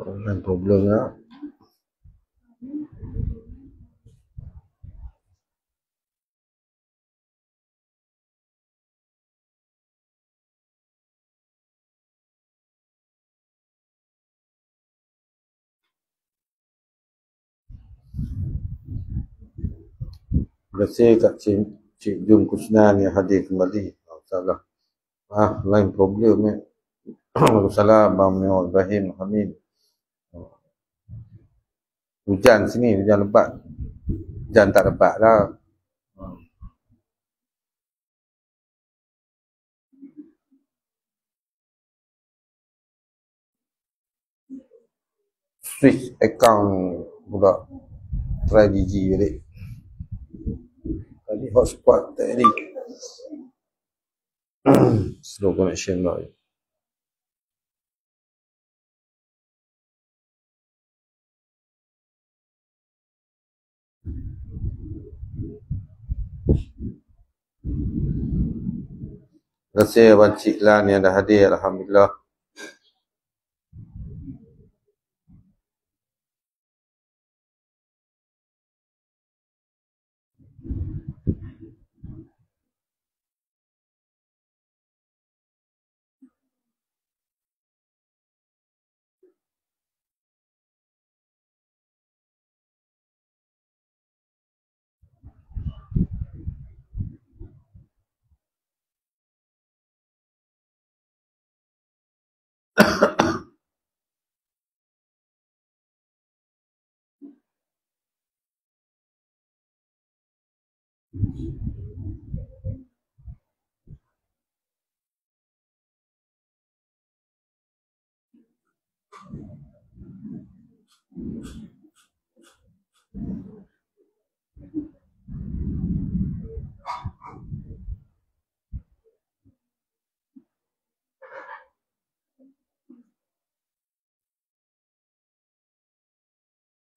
Lain problem lah. Terima kasih Kak Cik Jun Kusnan yang hadir kembali. Salah. Lain problem ni. Waalaikumsalam Abang Mio Ibrahim Hamid. Hujan sini, hujan lebat. Hujan tak lebat lah. Switch account pula. Try DG balik. Tadi hotspot tadi. Slow connection lah. Terima kasih Abang Cik Lan yang dah hadir. Alhamdulillah.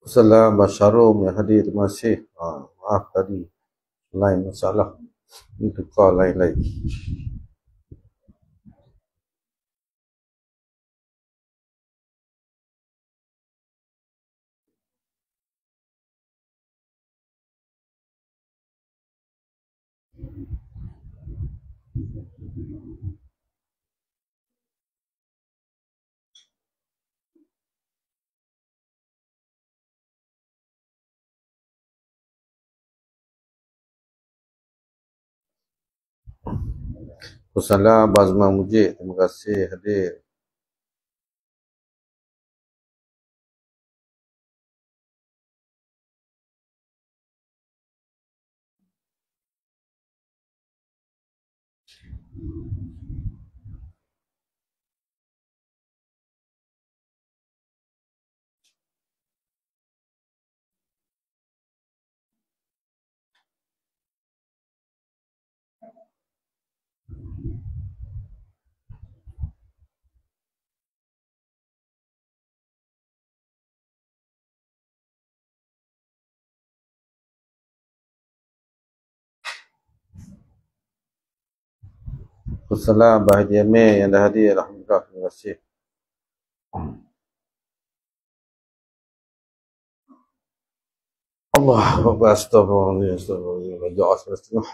Assalamualaikum Abang Syarum yang hadir. Terima kasih. Maaf tadi. Lain masalah. Ini tukar lain-lain. Assalamualaikum Abang Azman Mujib. Terima kasih hadir. Assalamualaikum Abang Haji Amir yang dah hadir. Alhamdulillah. Terima kasih. Allah Akbar. Astagfirullah. Astagfirullah. Jawa setengah.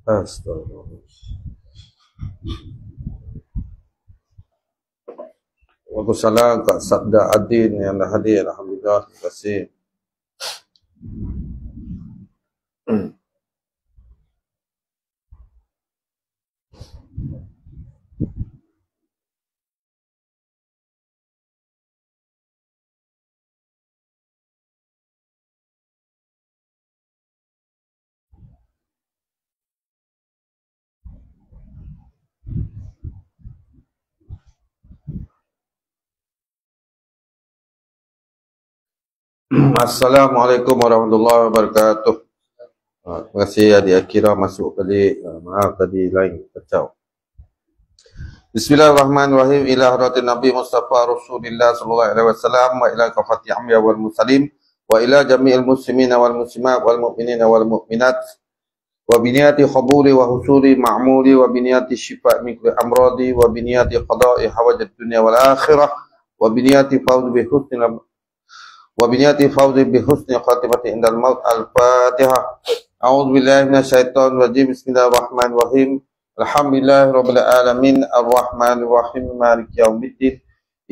Astagfirullah. Waalaikumsalam Kak Sabda Adin yang dah hadir. Alhamdulillah. Terima kasih. Assalamualaikum warahmatullahi wabarakatuh. Terima kasih adik Akira masuk balik. Maaf tadi lain kacau. Bismillahirrahmanirrahim. Ila hadratin Nabi Mustafa Rasulillah sallallahu alaihi wasallam wa ila kafati amya wal muslim wa ila jami'il muslimina wal muslimat wal mu'minina wal mu'minat wa biniyati qabuli wa husuli ma'muli wa biniyati shifa' min kulli amradi wa biniyati qada'i hawajat dunya wal akhirah wa biniyati fawz bi husnil وبنياتي فوز بحسن خاتمة عند الموت. الفاتحة. أعوذ بالله من الشيطان الرجيم. بسم الله الرحمن الرحيم. الحمد لله رب العالمين الرحمن الرحيم مالك يوم الدين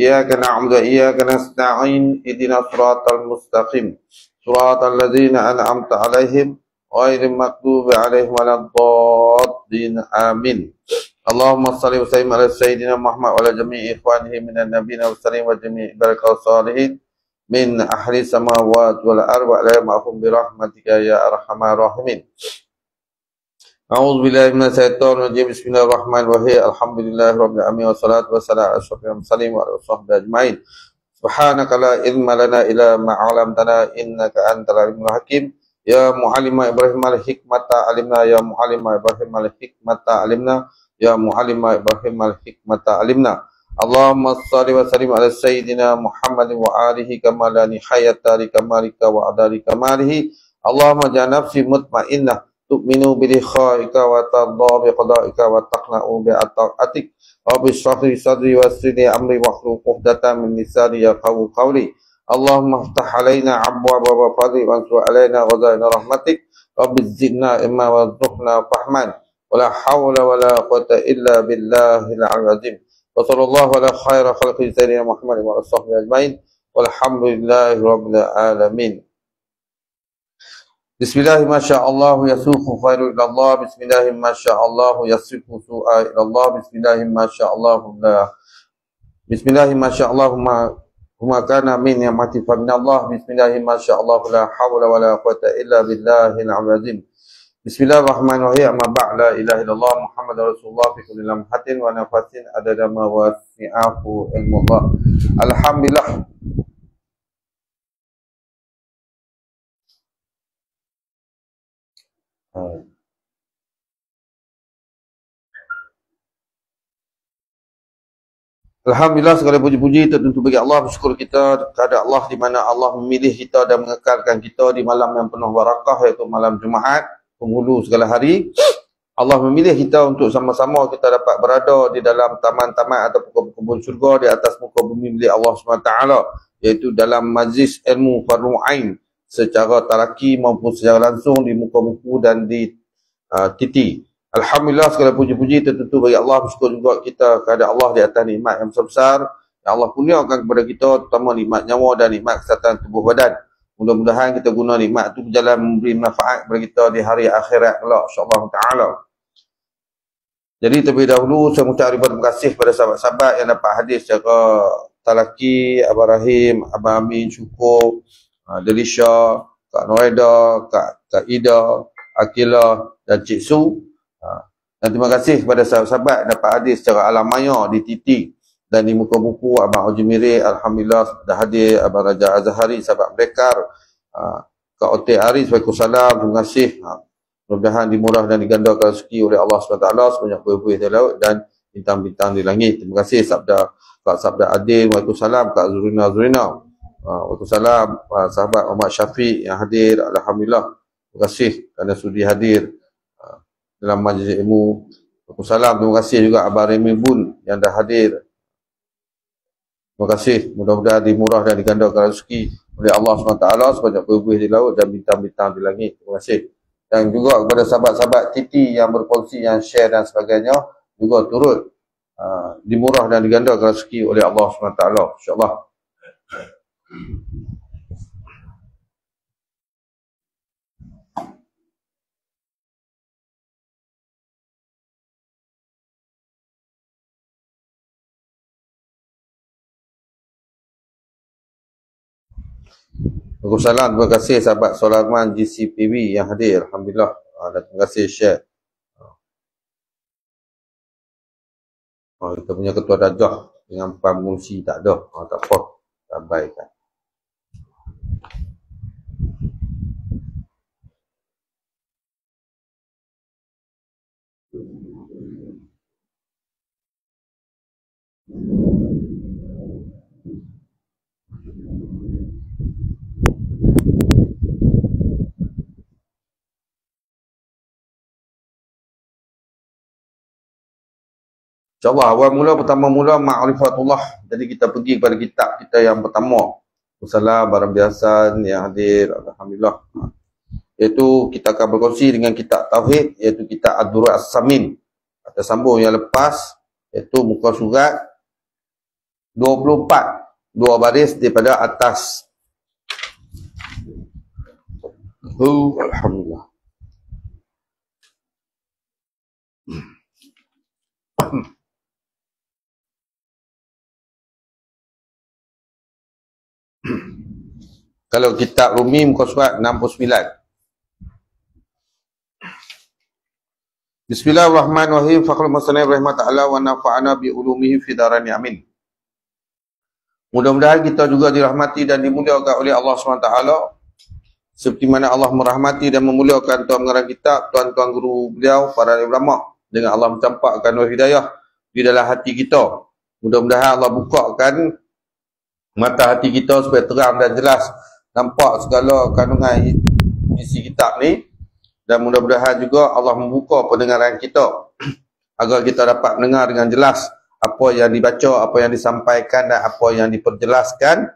إياك نعبد وإياك نستعين اهدنا الصراط المستقيم صراط الذين أنعمت عليهم غير المغضوب عليهم ولا الضالين آمين. اللهم صل وسلم على سيدنا محمد وعلى جميع إخوانه من النبيين والمرسلين وجميع عبادك الصالحين min ahli samawat wal arwa la ma'hum bi rahmatika ya arhamar rahimin. A'udzu billahi minasyaitonir rajim. Bismillahirrahmanirrahim. Alhamdulillahirabbil alamin wassalatu wassalamu ala asyrofil mursalin wa ala sahbihi ajmain. Subhanaka la ilma lana illa ma 'allamtana innaka antal alimul hakim. Ya muallima Ibrahim al-hikmata alimna ya muallima Ibrahim al-hikmata alimna ya muallima Ibrahim al-hikmata alimna. Allahumma salli wa sallim ala sayyidina Muhammad wa alihi kama la nihayata li kamalika wa adali kamalihi. Allahumma ja'al nafsi mutmainnah tu'minu bi likhaika wa tadha bi qada'ika wa taqna'u bi ata'atik wa bi shrahli sadri wa sirri amri wa hlul 'uqdatam min lisani yafqahu qawli. Allahumma iftah alaina abwaaba fadli wa ansur alaina ghazaina rahmatik wa bizidna imma wa rzuqna fahman wa la hawla wa la quwwata illa billahil 'aliyyil 'azim. Wa sallallahu ala khaira khalqi sayyidina Muhammad wa ala sahbihi ajmain walhamdulillahi rabbil alamin. Bismillahi masyaallah yasuqu khairu ila Allah. Bismillahi masyaallah yasifu su'a ila Allah. Bismillahi masyaallah la. Bismillahi masyaallah huma kana min ni'mati fa min Allah. Bismillahi masyaallah la hawla wa la quwwata illa billahil 'aliyyil 'azim. Bismillahirrahmanirrahim. Amma ba'd, la ilaha illallah Muhammadar Rasulullah fi kulli lamhatin wa nafasin adada ma wasi'ahu ilmullah. Alhamdulillah. Alhamdulillah, segala puji-puji tertentu bagi Allah. Bersyukur kita kepada Allah di mana Allah memilih kita dan mengekalkan kita di malam yang penuh barakah, iaitu malam Jumaat, penghulu segala hari. Allah memilih kita untuk sama-sama kita dapat berada di dalam taman-taman atau kebun syurga di atas muka bumi milik Allah SWT, iaitu dalam majlis ilmu Fardhu Ain secara taraki maupun secara langsung di muka buku dan di titi. Alhamdulillah, segala puji-puji tertentu bagi Allah. Bersyukur juga kita kepada Allah di atas nikmat yang besar-besar yang Allah kurniakan kepada kita, terutama nikmat nyawa dan nikmat kesihatan tubuh badan. Mudah-mudahan kita guna nikmat itu berjalan memberi manfaat kepada kita di hari akhirat kelak, insya-Allah taala. Jadi terlebih dahulu saya mengucapkan ribuan terima kasih kepada sahabat-sahabat yang dapat hadir secara talaki, Abang Rahim, Abang Amin, Syukur, Delisha, Kak Noeda, Kak Ida, Akila dan Cik Su. Dan terima kasih kepada sahabat-sahabat yang dapat hadir secara alam maya di titi dan di muka buku. Abang Oji Mirek, Alhamdulillah dah hadir. Abang Raja Azhari, sahabat Bekar, Kak Otik Aris, Waalaikumsalam, terima kasih. Mudah-mudahan dimurah dan digandakan rezeki oleh Allah SWT sebanyak buih-buih di laut dan bintang-bintang di langit. Terima kasih Kak Sabda Adil, Waalaikumsalam. Kak Zurina, Waalaikumsalam. Sahabat Muhammad Syafiq yang hadir, Alhamdulillah, terima kasih kerana sudi hadir dalam majlis ilmu. Waalaikumsalam. Terima kasih juga Abang Remy Bun yang dah hadir. Terima kasih. Mudah-mudahan dimurah dan digandakan rezeki oleh Allah SWT sebanyak buih-buih di laut dan bintang-bintang di langit. Terima kasih. Dan juga kepada sahabat-sahabat titi yang berkongsi, yang share dan sebagainya, juga turut dimurah dan digandakan rezeki oleh Allah SWT, insya-Allah. Waalaikumsalam. Terima kasih sahabat Solarman GCPB yang hadir. Alhamdulillah. Dan terima kasih share. Kita punya ketua darjah dengan pengungsi tak ada. Tak apa. Abaikan. InsyaAllah awal mula pertama mula ma'rifatullah. Jadi kita pergi kepada kitab kita yang pertama. Wassalam barang biasa yang hadir. Alhamdulillah. Iaitu kita akan berkongsi dengan kitab Tauhid. Iaitu kitab Ad-Durr As-Samin. Kita sambung yang lepas. Iaitu muka surat 24. 2 baris daripada atas. Alhamdulillah. Kalau kitab Rumi muka surat 69. Bismillahirrahmanirrahim. Fakhrul Masanai rahimah ta'ala wa nafa'ana bi ulumihi fi darani amin. Mudah-mudahan kita juga dirahmati dan dimuliakan oleh Allah SWT, seperti mana Allah merahmati dan memuliakan tuan pengarang kitab, tuan-tuan guru beliau, para ulama, dengan Allah mencampakkan nur hidayah di dalam hati kita. Mudah-mudahan Allah bukakan mata hati kita supaya terang dan jelas nampak segala kandungan isi kitab ni, dan mudah-mudahan juga Allah membuka pendengaran kita agar kita dapat mendengar dengan jelas apa yang dibaca, apa yang disampaikan dan apa yang diperjelaskan,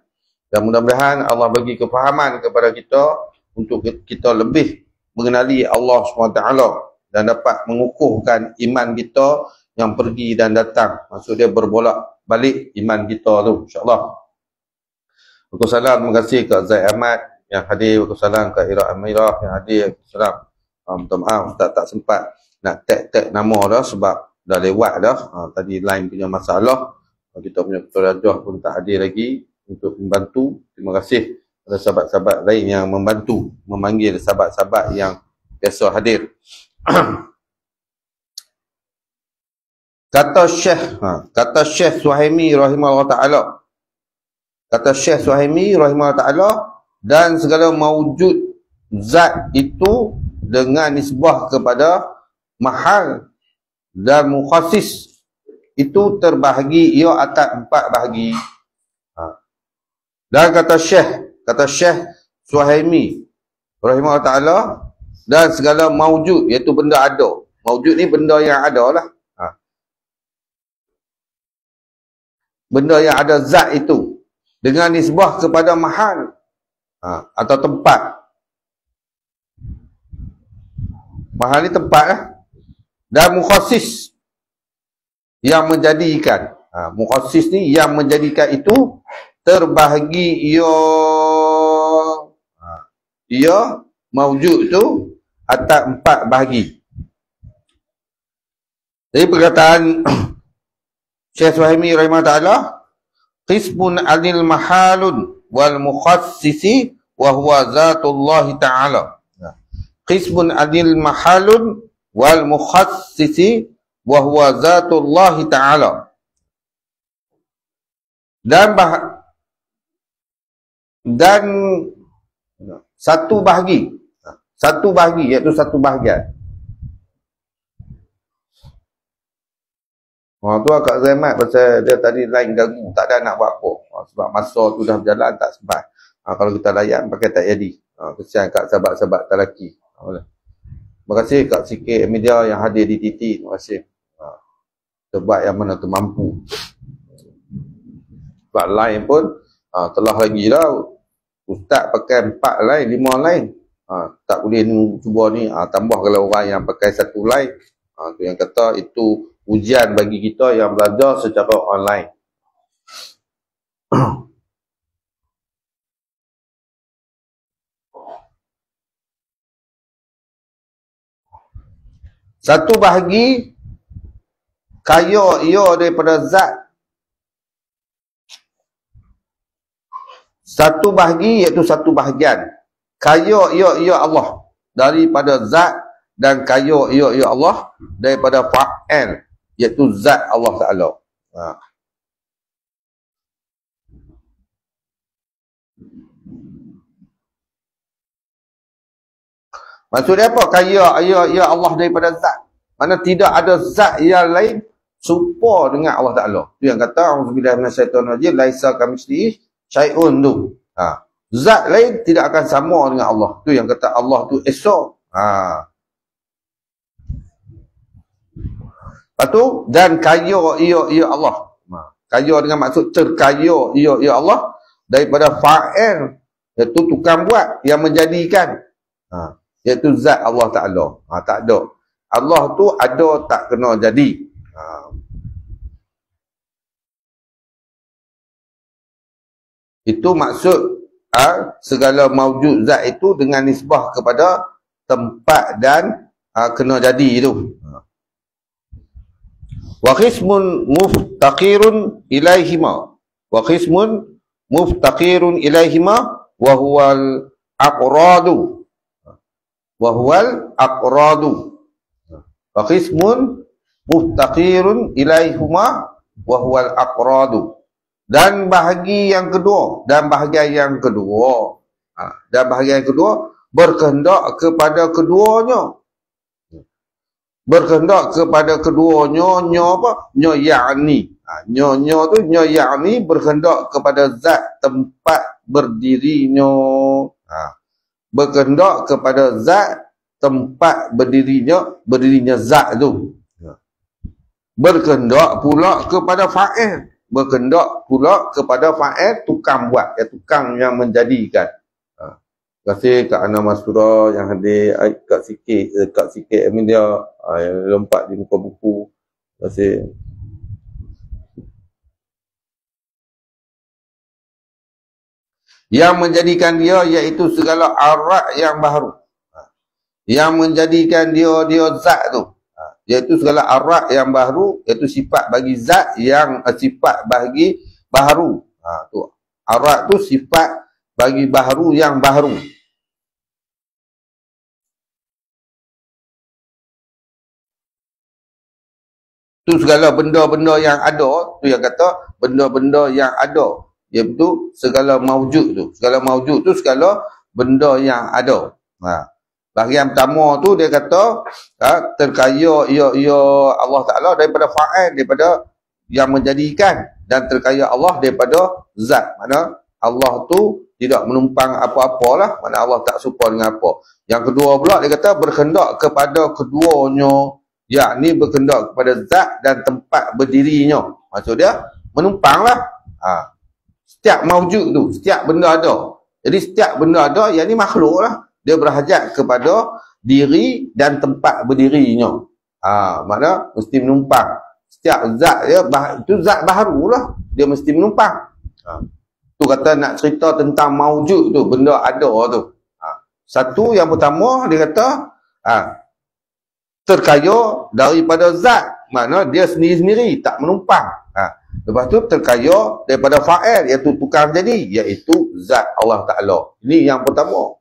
dan mudah-mudahan Allah bagi kefahaman kepada kita untuk kita lebih mengenali Allah SWT dan dapat mengukuhkan iman kita yang pergi dan datang. Maksud dia berbolak balik iman kita tu, insyaAllah. Waalaikumsalam. Terima kasih ke Zaid Ahmad yang hadir. Waalaikumsalam ke Ira Amirah yang hadir. Waalaikumsalam. Minta maaf tak sempat nak tag nama dah sebab dah lewat dah. Tadi line punya masalah. Kita punya ketua darjah pun tak hadir lagi untuk membantu. Terima kasih kepada sahabat-sahabat lain yang membantu memanggil sahabat-sahabat yang biasa hadir. Kata Syekh Suhaimi rahimahullah ta'ala. Kata Syekh Suhaimi rahimahullah ta'ala, dan segala mawujud zat itu dengan nisbah kepada mahal dan mukhassis itu terbahagi ia atas 4 bahagi. Dan kata Syekh Suhaimi rahimahullah ta'ala, dan segala mawujud, iaitu benda ada. Mawujud ni benda yang ada lah. Benda yang ada zat itu dengan nisbah kepada mahal atau tempat. Mahal ni tempat lah. Dan mukhassis yang menjadikan. Mukhassis ni yang menjadikan itu terbahagi ia mawujud tu atas 4 bahagi. Jadi perkataan Syekh Suhaimi rahimahullah ta'ala, qismun anil mahalun wal mukhassisi wa huwa zatullahi ta'ala. Qismun anil mahalun wal mukhassisi wa huwa zatullahi ta'ala. Dan satu bahagi iaitu satu bahagian. Tu Kak Zaimat pasal dia tadi line ganggu, tak ada nak buat apa. Sebab masa tu dah berjalan tak sempat. Kalau kita layan pakai tak jadi. Kesian kat sahabat-sahabat lelaki. Terima kasih Kak Sikit Media yang hadir di TT. Terima kasih. Sebab yang mana tu mampu. Sebab line pun telah lagi dah. Ustaz pakai 4 line, 5 line. Tak boleh cuba ni. Tambah kalau orang yang pakai 1 line. Tu yang kata itu ujian bagi kita yang belajar secara online. Satu bahagi kaya ia daripada zat Satu bahagi iaitu satu bahagian. Kaya ia Allah daripada zat, dan kaya ia Allah daripada fa'il iaitu zat Allah Ta'ala. Maksudnya apa? Kaya ia Allah daripada zat. Mana tidak ada zat yang lain serupa dengan Allah Ta'ala. Itu yang kata auzubillahi minasyaitonirrajim, laisa kamitslihi syai'un tu. Zat lain tidak akan sama dengan Allah. Itu yang kata Allah tu esa. Lepas tu, dan kaya ia Allah. Kaya dengan maksud terkaya ia Allah daripada fa'il, iaitu tukang buat yang menjadikan. Iaitu zat Allah Ta'ala. Tak ada. Allah tu ada tak kena jadi. Itu maksud segala maujud zat itu dengan nisbah kepada tempat dan kena jadi itu. Wa qismun muftaqirun ilaihima. Wa qismun muftaqirun ilaihima wa huwal aqradu. Wa huwal aqradu. Wa qismun muftaqirun ilaihima wa huwal aqradu. Dan bahagi yang kedua, dan bahagian yang kedua, berkehendak kepada keduanya. Berkehendak kepada keduanya, apa? Ya'ni. Tu ya'ni berkehendak kepada zat tempat berdirinya. Berkehendak kepada zat tempat berdirinya zat tu. Berkehendak pula kepada fa'il. Berkehendak pula kepada fa'il, tukang buat, tukang yang menjadikan. Terima kasih Kak Ana Masura yang hadir, Kak Sikit Amin dia yang lompat di muka buku. Terima kasih. Yang menjadikan dia iaitu segala arat yang baharu. Yang menjadikan dia zat tu, iaitu segala arat yang baharu, iaitu sifat bagi zat yang sifat bagi baharu. Tu arat tu sifat bagi baharu yang baharu. Tu segala benda-benda yang ada, tu yang kata benda-benda yang ada, iaitu segala maujud tu. Segala maujud tu segala benda yang ada. Bahagian pertama tu dia kata terkaya ia Allah Ta'ala daripada fa'il, daripada yang menjadikan, dan terkaya Allah daripada zat. Mana Allah tu tidak menumpang apa-apalah, mana Allah tak serupa dengan apa. Yang kedua pula dia kata berkehendak kepada keduanya, yakni berkehendak kepada zat dan tempat berdirinya. Maksud dia menumpanglah. Setiap maujud tu, setiap benda ada. Jadi setiap benda ada, yang ni makhluk lah. Dia berhajat kepada diri dan tempat berdirinya. Makna mesti menumpang. Setiap zat dia, itu zat baharu lah. Dia mesti menumpang. Tu kata nak cerita tentang maujud tu, benda ada tu. Satu yang pertama dia kata terkaya daripada zat. Makna dia sendiri-sendiri, tak menumpang. Lepas tu terkaya daripada fa'il, iaitu tukang jadi, iaitu zat Allah Ta'ala. Ini yang pertama.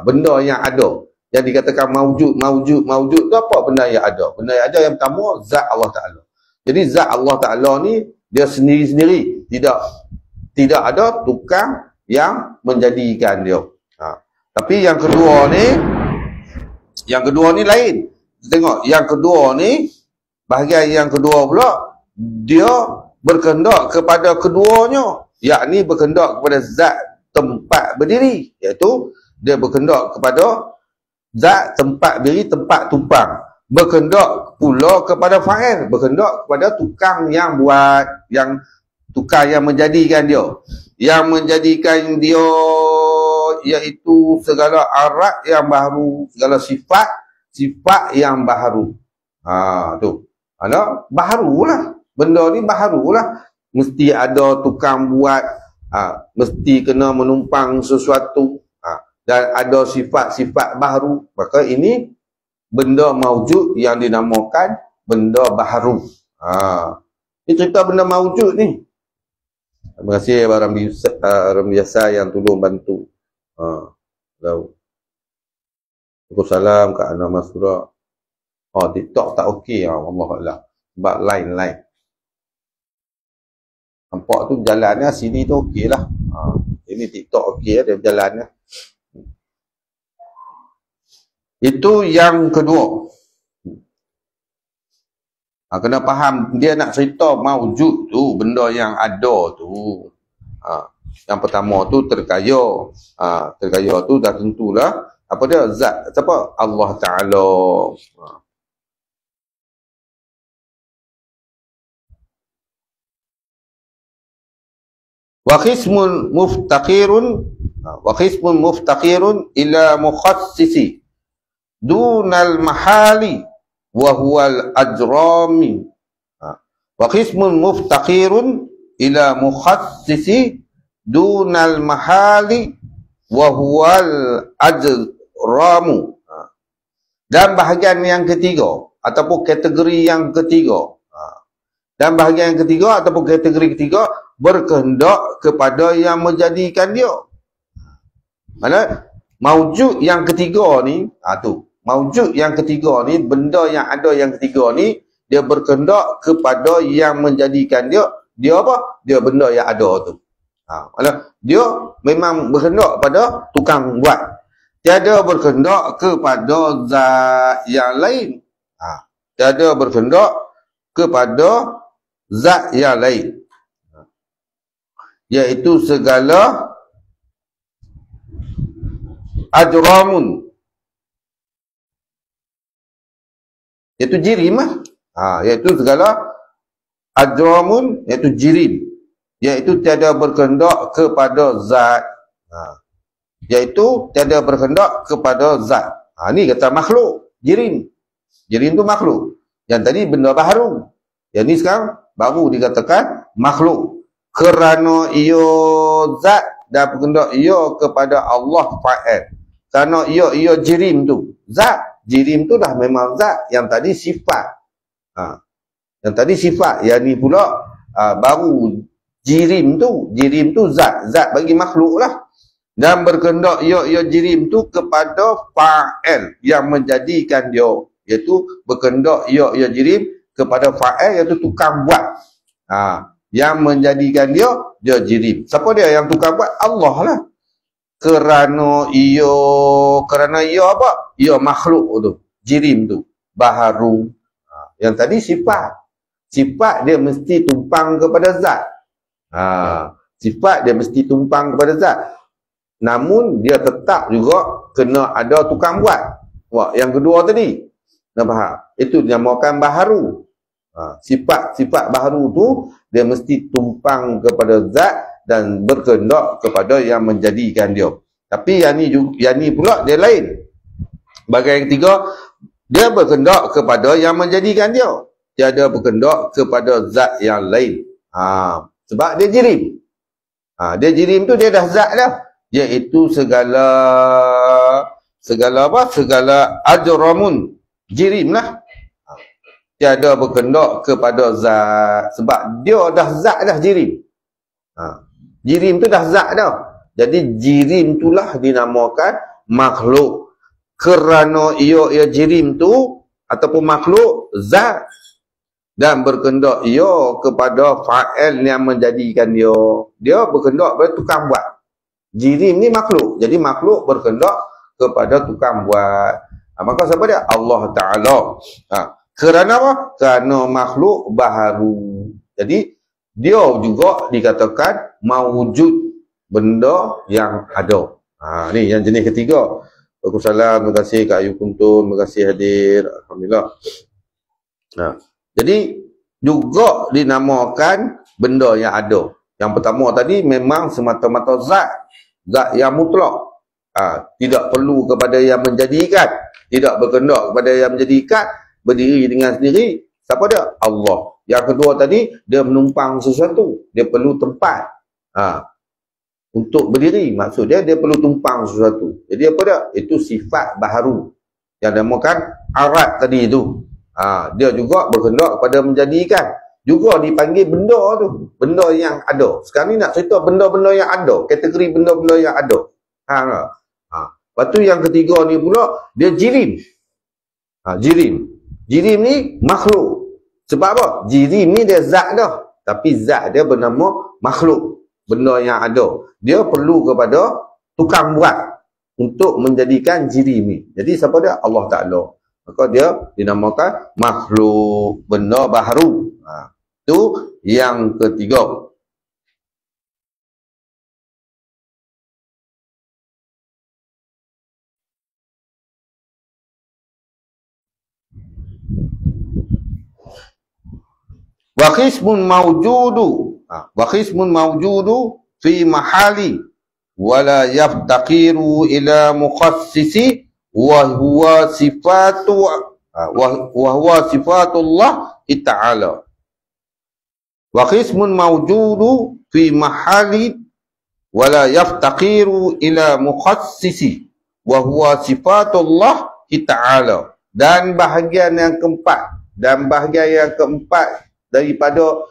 Benda yang ada. Yang dikatakan maujud tu apa? Benda yang ada. Benda yang ada yang pertama, zat Allah Ta'ala. Jadi zat Allah Ta'ala ni dia sendiri-sendiri, tidak ada tukang yang menjadikan dia. Tapi yang kedua ni lain. Tengok, yang kedua ni, bahagian yang kedua pula, dia berkehendak kepada keduanya, yakni berkehendak kepada zat tempat berdiri, iaitu dia berkehendak kepada zat tempat berdiri, tempat tumpang. Berkehendak pula kepada fa'il, berkehendak kepada tukang yang buat, yang tukang yang menjadikan dia. Yang menjadikan dia iaitu segala arat yang baharu, segala sifat yang baharu. Tu. Baharulah. Benda ni baharulah. Mesti ada tukang buat, mesti kena menumpang sesuatu, dan ada sifat-sifat baharu. Maka ini benda maujud yang dinamakan benda baharu. Ini cerita benda maujud ni. Terima kasih Ramli Yasa yang tolong bantu. Waalaikumsalam Kak Ana Masura. TikTok tak okey. Wallahualam. Sebab line. Nampak tu jalannya sini tu okey lah. Ini TikTok okey dia jalannya. Itu yang kedua. Kena faham, dia nak cerita maujud tu, benda yang ada tu. Yang pertama tu terkaya. Terkaya tu dah tentulah. Apa dia? Zat. Apa? Allah Ta'ala. Wa khismun muftaqirun ila mukhassisi dunal mahali wa huwal ajrami. Wa qismun muftaqirun ila mukhassisi dunal mahali wa huwal ajramu. Dan bahagian yang ketiga ataupun kategori yang ketiga. Dan bahagian yang ketiga ataupun kategori ketiga berkehendak kepada yang menjadikan dia. Mana maujud yang ketiga ni, maujud yang ketiga ni, benda yang ada yang ketiga ni, dia berkehendak kepada yang menjadikan dia. Dia apa? Dia benda yang ada tu. Dia memang berkehendak pada tukang buat. Tiada berkehendak kepada zat yang lain. Tiada berkehendak kepada zat yang lain. Iaitu segala ajramun. Iaitu jirim lah. Iaitu segala ajramun, iaitu jirim. Iaitu tiada berkehendak kepada zat. Iaitu tiada berkehendak kepada zat. Ni kata makhluk, jirim. Jirim tu makhluk. Yang tadi benda baharu. Yang ni sekarang baru dikatakan makhluk. Kerana ia zat dan berkehendak ia kepada Allah fa'al. Kerana ia jirim tu. Zat. Jirim tu dah memang zat. Yang tadi sifat. Yang tadi sifat. Yang ni pula baru jirim tu. Jirim tu zat. Zat bagi makhluk lah. Dan berkehendak ia jirim tu kepada fa'al. Yang menjadikan dia. Iaitu berkehendak ia jirim kepada fa'al. Iaitu tukang buat. Yang menjadikan dia jirim. Siapa dia yang tukang buat? Allah lah. Kerana ia apa? Ia makhluk tu. Jirim tu. Baharu. Yang tadi sifat. Sifat dia mesti tumpang kepada zat. Sifat dia mesti tumpang kepada zat. Namun dia tetap juga kena ada tukang buat. Yang kedua tadi. Nak faham? Itu dinamakan baharu. Sifat-sifat baharu tu dia mesti tumpang kepada zat dan berkehendak kepada yang menjadikan dia. Tapi yang ni pula dia lain. Bahagian yang ketiga, dia berkehendak kepada yang menjadikan dia. Tiada berkehendak kepada zat yang lain. Sebab dia jirim. Dia jirim tu dia dah zat dah. Iaitu segala apa? Segala ajramun. Jirim lah. Tiada berkehendak kepada zat. Sebab dia dah zat dah jirim. Jirim tu dah zat dah. Jadi jirim itulah dinamakan makhluk. Kerana ia jirim tu ataupun makhluk zat. Dan berkehendak ia kepada fa'al yang menjadikan dia. Dia berkehendak pada tukang buat. Jirim ni makhluk. Jadi makhluk berkehendak kepada tukang buat. Maka siapa dia? Allah Ta'ala. Kerana apa? Kerana makhluk baharu. Jadi dia juga dikatakan mawujud, benda yang ada. Ni yang jenis ketiga. Waalaikumsalam. Terima kasih Kak Ayu Kuntun. Terima kasih hadir. Alhamdulillah. Jadi juga dinamakan benda yang ada. Yang pertama tadi memang semata-mata zat. Zat yang mutlak. Tidak perlu kepada yang menjadikan. Tidak berkehendak kepada yang menjadikan. Berdiri dengan sendiri. Siapa dia? Allah. Yang kedua tadi, dia menumpang sesuatu. Dia perlu tempat. Untuk berdiri. Maksud dia perlu tumpang sesuatu. Jadi apa dia? Itu sifat baharu. Yang dinamakan arat tadi itu. Dia juga berkehendak kepada menjadikan. juga dipanggil benda tu. Benda yang ada. Sekarang ni nak cerita benda-benda yang ada. Kategori benda-benda yang ada. Lepas tu yang ketiga ni pula, dia jirim. Jirim. Jirim ni makhluk. Sebab apa? Jirim ni dia zat dah. Tapi zat dia bernama makhluk. Benda yang ada. Dia perlu kepada tukang buat untuk menjadikan jirim ni. Jadi siapa dia? Allah Ta'ala. Maka dia dinamakan makhluk, benda baharu. Itu yang ketiga. Wa qismun mawjudu fi mahali wala yaftaqiru ila mukhassisi wa huwa sifatullah ta'ala. Wa qismun mawjudu fi mahali wala yaftaqiru ila mukhassisi wa huwa sifatullah ta'ala. Dan bahagian yang keempat daripada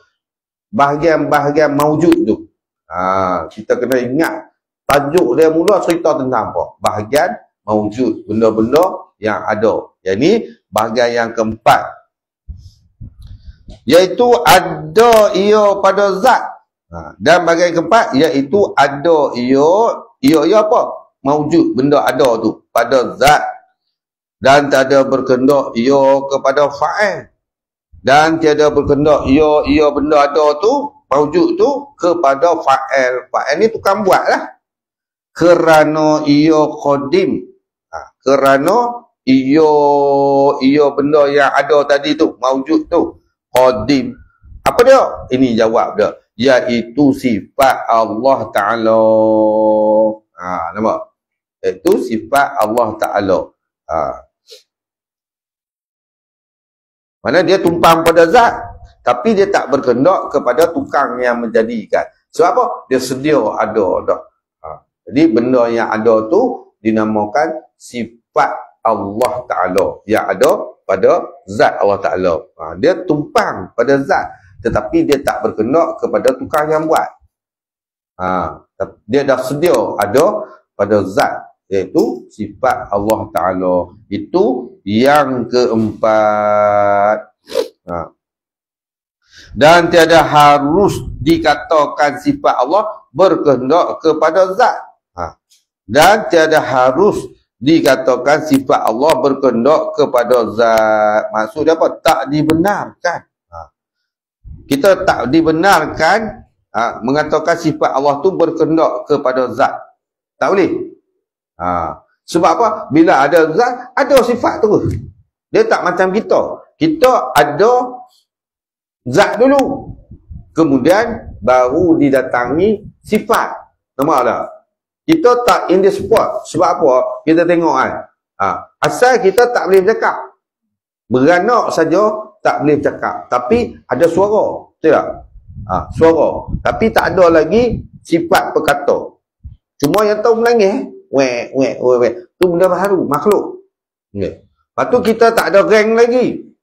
bahagian-bahagian mawjud tu. Kita kena ingat tajuk dia mula cerita tentang apa? Bahagian mawjud, benda-benda yang ada. Yang ni bahagian yang keempat, iaitu ada ia pada zat. Dan bahagian keempat iaitu ada ia apa? Mawjud, benda ada tu pada zat, dan tak ada berkendak ia kepada fa'il, dan tiada berkendak ia benda ada tu, mawjud tu, kepada fa'il. Fa'il ni tukang buat lah. Kerana ia qadim. Kerana ia benda yang ada tadi tu, mawjud tu, qadim. Apa dia? Ini jawab dia. Iaitu sifat Allah Ta'ala. Nampak? Itu sifat Allah Ta'ala. Mana dia tumpang pada zat, tapi dia tak berkendak kepada tukang yang menjadikan. Sebab apa? Dia sedia ada dah. Jadi benda yang ada tu dinamakan sifat Allah Ta'ala, yang ada pada zat Allah Ta'ala. Dia tumpang pada zat, tetapi dia tak berkendak kepada tukang yang buat. Dia dah sedia ada pada zat, iaitu sifat Allah Ta'ala. Itu yang keempat. Dan tiada harus dikatakan sifat Allah berkehendak kepada zat. Dan tiada harus dikatakan sifat Allah berkehendak kepada zat. Maksud dia apa? Tak dibenarkan. Kita tak dibenarkan mengatakan sifat Allah tu berkehendak kepada zat. Tak boleh. Sebab apa? Bila ada zat, ada sifat tu. Dia tak macam kita. Kita ada zat dulu, kemudian baru didatangi sifat. Nampak tak? Kita tak in the spot. Sebab apa? Kita tengok kan. Asal kita tak boleh bercakap. Beranak saja tak boleh bercakap. Tapi ada suara. Betul tak? Suara. Tapi tak ada lagi sifat perkata. Cuma yang tahu menangis. Wek. Tu benda baru, makhluk. Okay. Lepas tu kita tak ada rank lagi.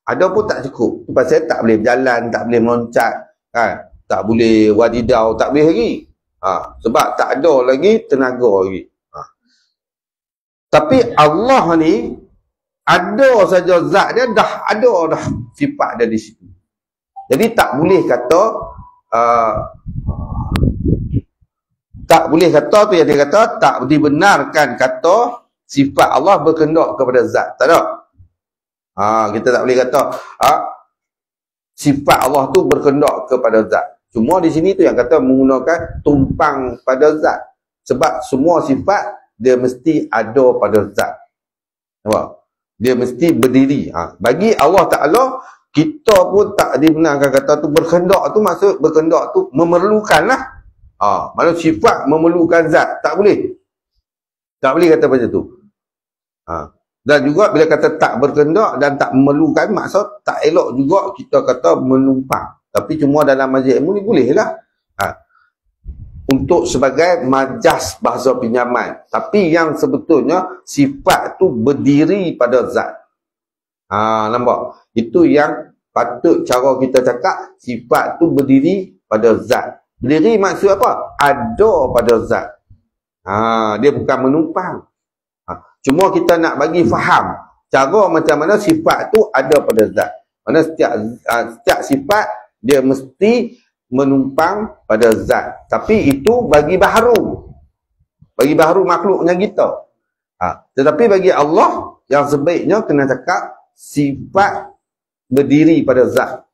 Ada pun tak cukup. Tu pasal tak boleh berjalan, tak boleh meloncat, kan? Tak boleh wadidau, tak boleh lagi. Sebab tak ada lagi tenaga lagi. Tapi Allah ni ada saja zat dia, dah ada dah sifat dia di situ. Jadi tak boleh kata tak boleh kata tu yang dia kata tak dibenarkan kata sifat Allah berkehendak kepada zat. Tak ada. Kita tak boleh kata sifat Allah tu berkehendak kepada zat. Cuma di sini tu yang kata menggunakan tumpang pada zat. Sebab semua sifat dia mesti ada pada zat. Nampak? Dia mesti berdiri. Bagi Allah Ta'ala, kita pun tak dibenarkan kata tu berkehendak tu, maksud berkehendak tu memerlukan lah. Maksud sifat memerlukan zat. Tak boleh. Tak boleh kata macam tu. Dan juga bila kata tak berkehendak dan tak memerlukan, maksud tak elok juga kita kata menumpang. Tapi cuma dalam majlis ilmu ni boleh lah. Untuk sebagai majas bahasa pinjaman. Tapi yang sebetulnya sifat tu berdiri pada zat. Nampak? Itu yang Patut cara kita cakap sifat tu berdiri pada zat. Berdiri maksud apa? Ada pada zat. Dia bukan menumpang. Cuma kita nak bagi faham cara macam mana sifat tu ada pada zat. Mana setiap sifat dia mesti menumpang pada zat. Tapi itu bagi baharu. Bagi baharu makhluknya kita. Tetapi bagi Allah, yang sebaiknya kena cakap sifat berdiri pada zat.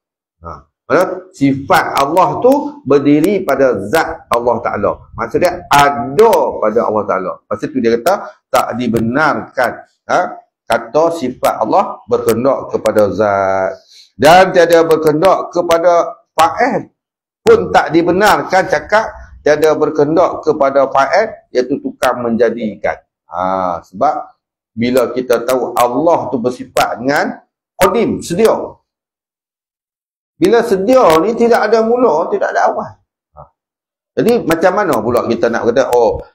Sifat Allah tu berdiri pada zat Allah Ta'ala. Maksudnya ada pada Allah Ta'ala. Lepas tu dia kata tak dibenarkan kata sifat Allah berkendak kepada zat. Dan tiada berkendak kepada fa'il. Pun tak dibenarkan cakap tiada berkendak kepada fa'il, iaitu tukang menjadikan. Sebab bila kita tahu Allah tu bersifat dengan qadim, sedia. Bila sedia ni tidak ada mula, tidak ada awal. Jadi macam mana pula kita nak kata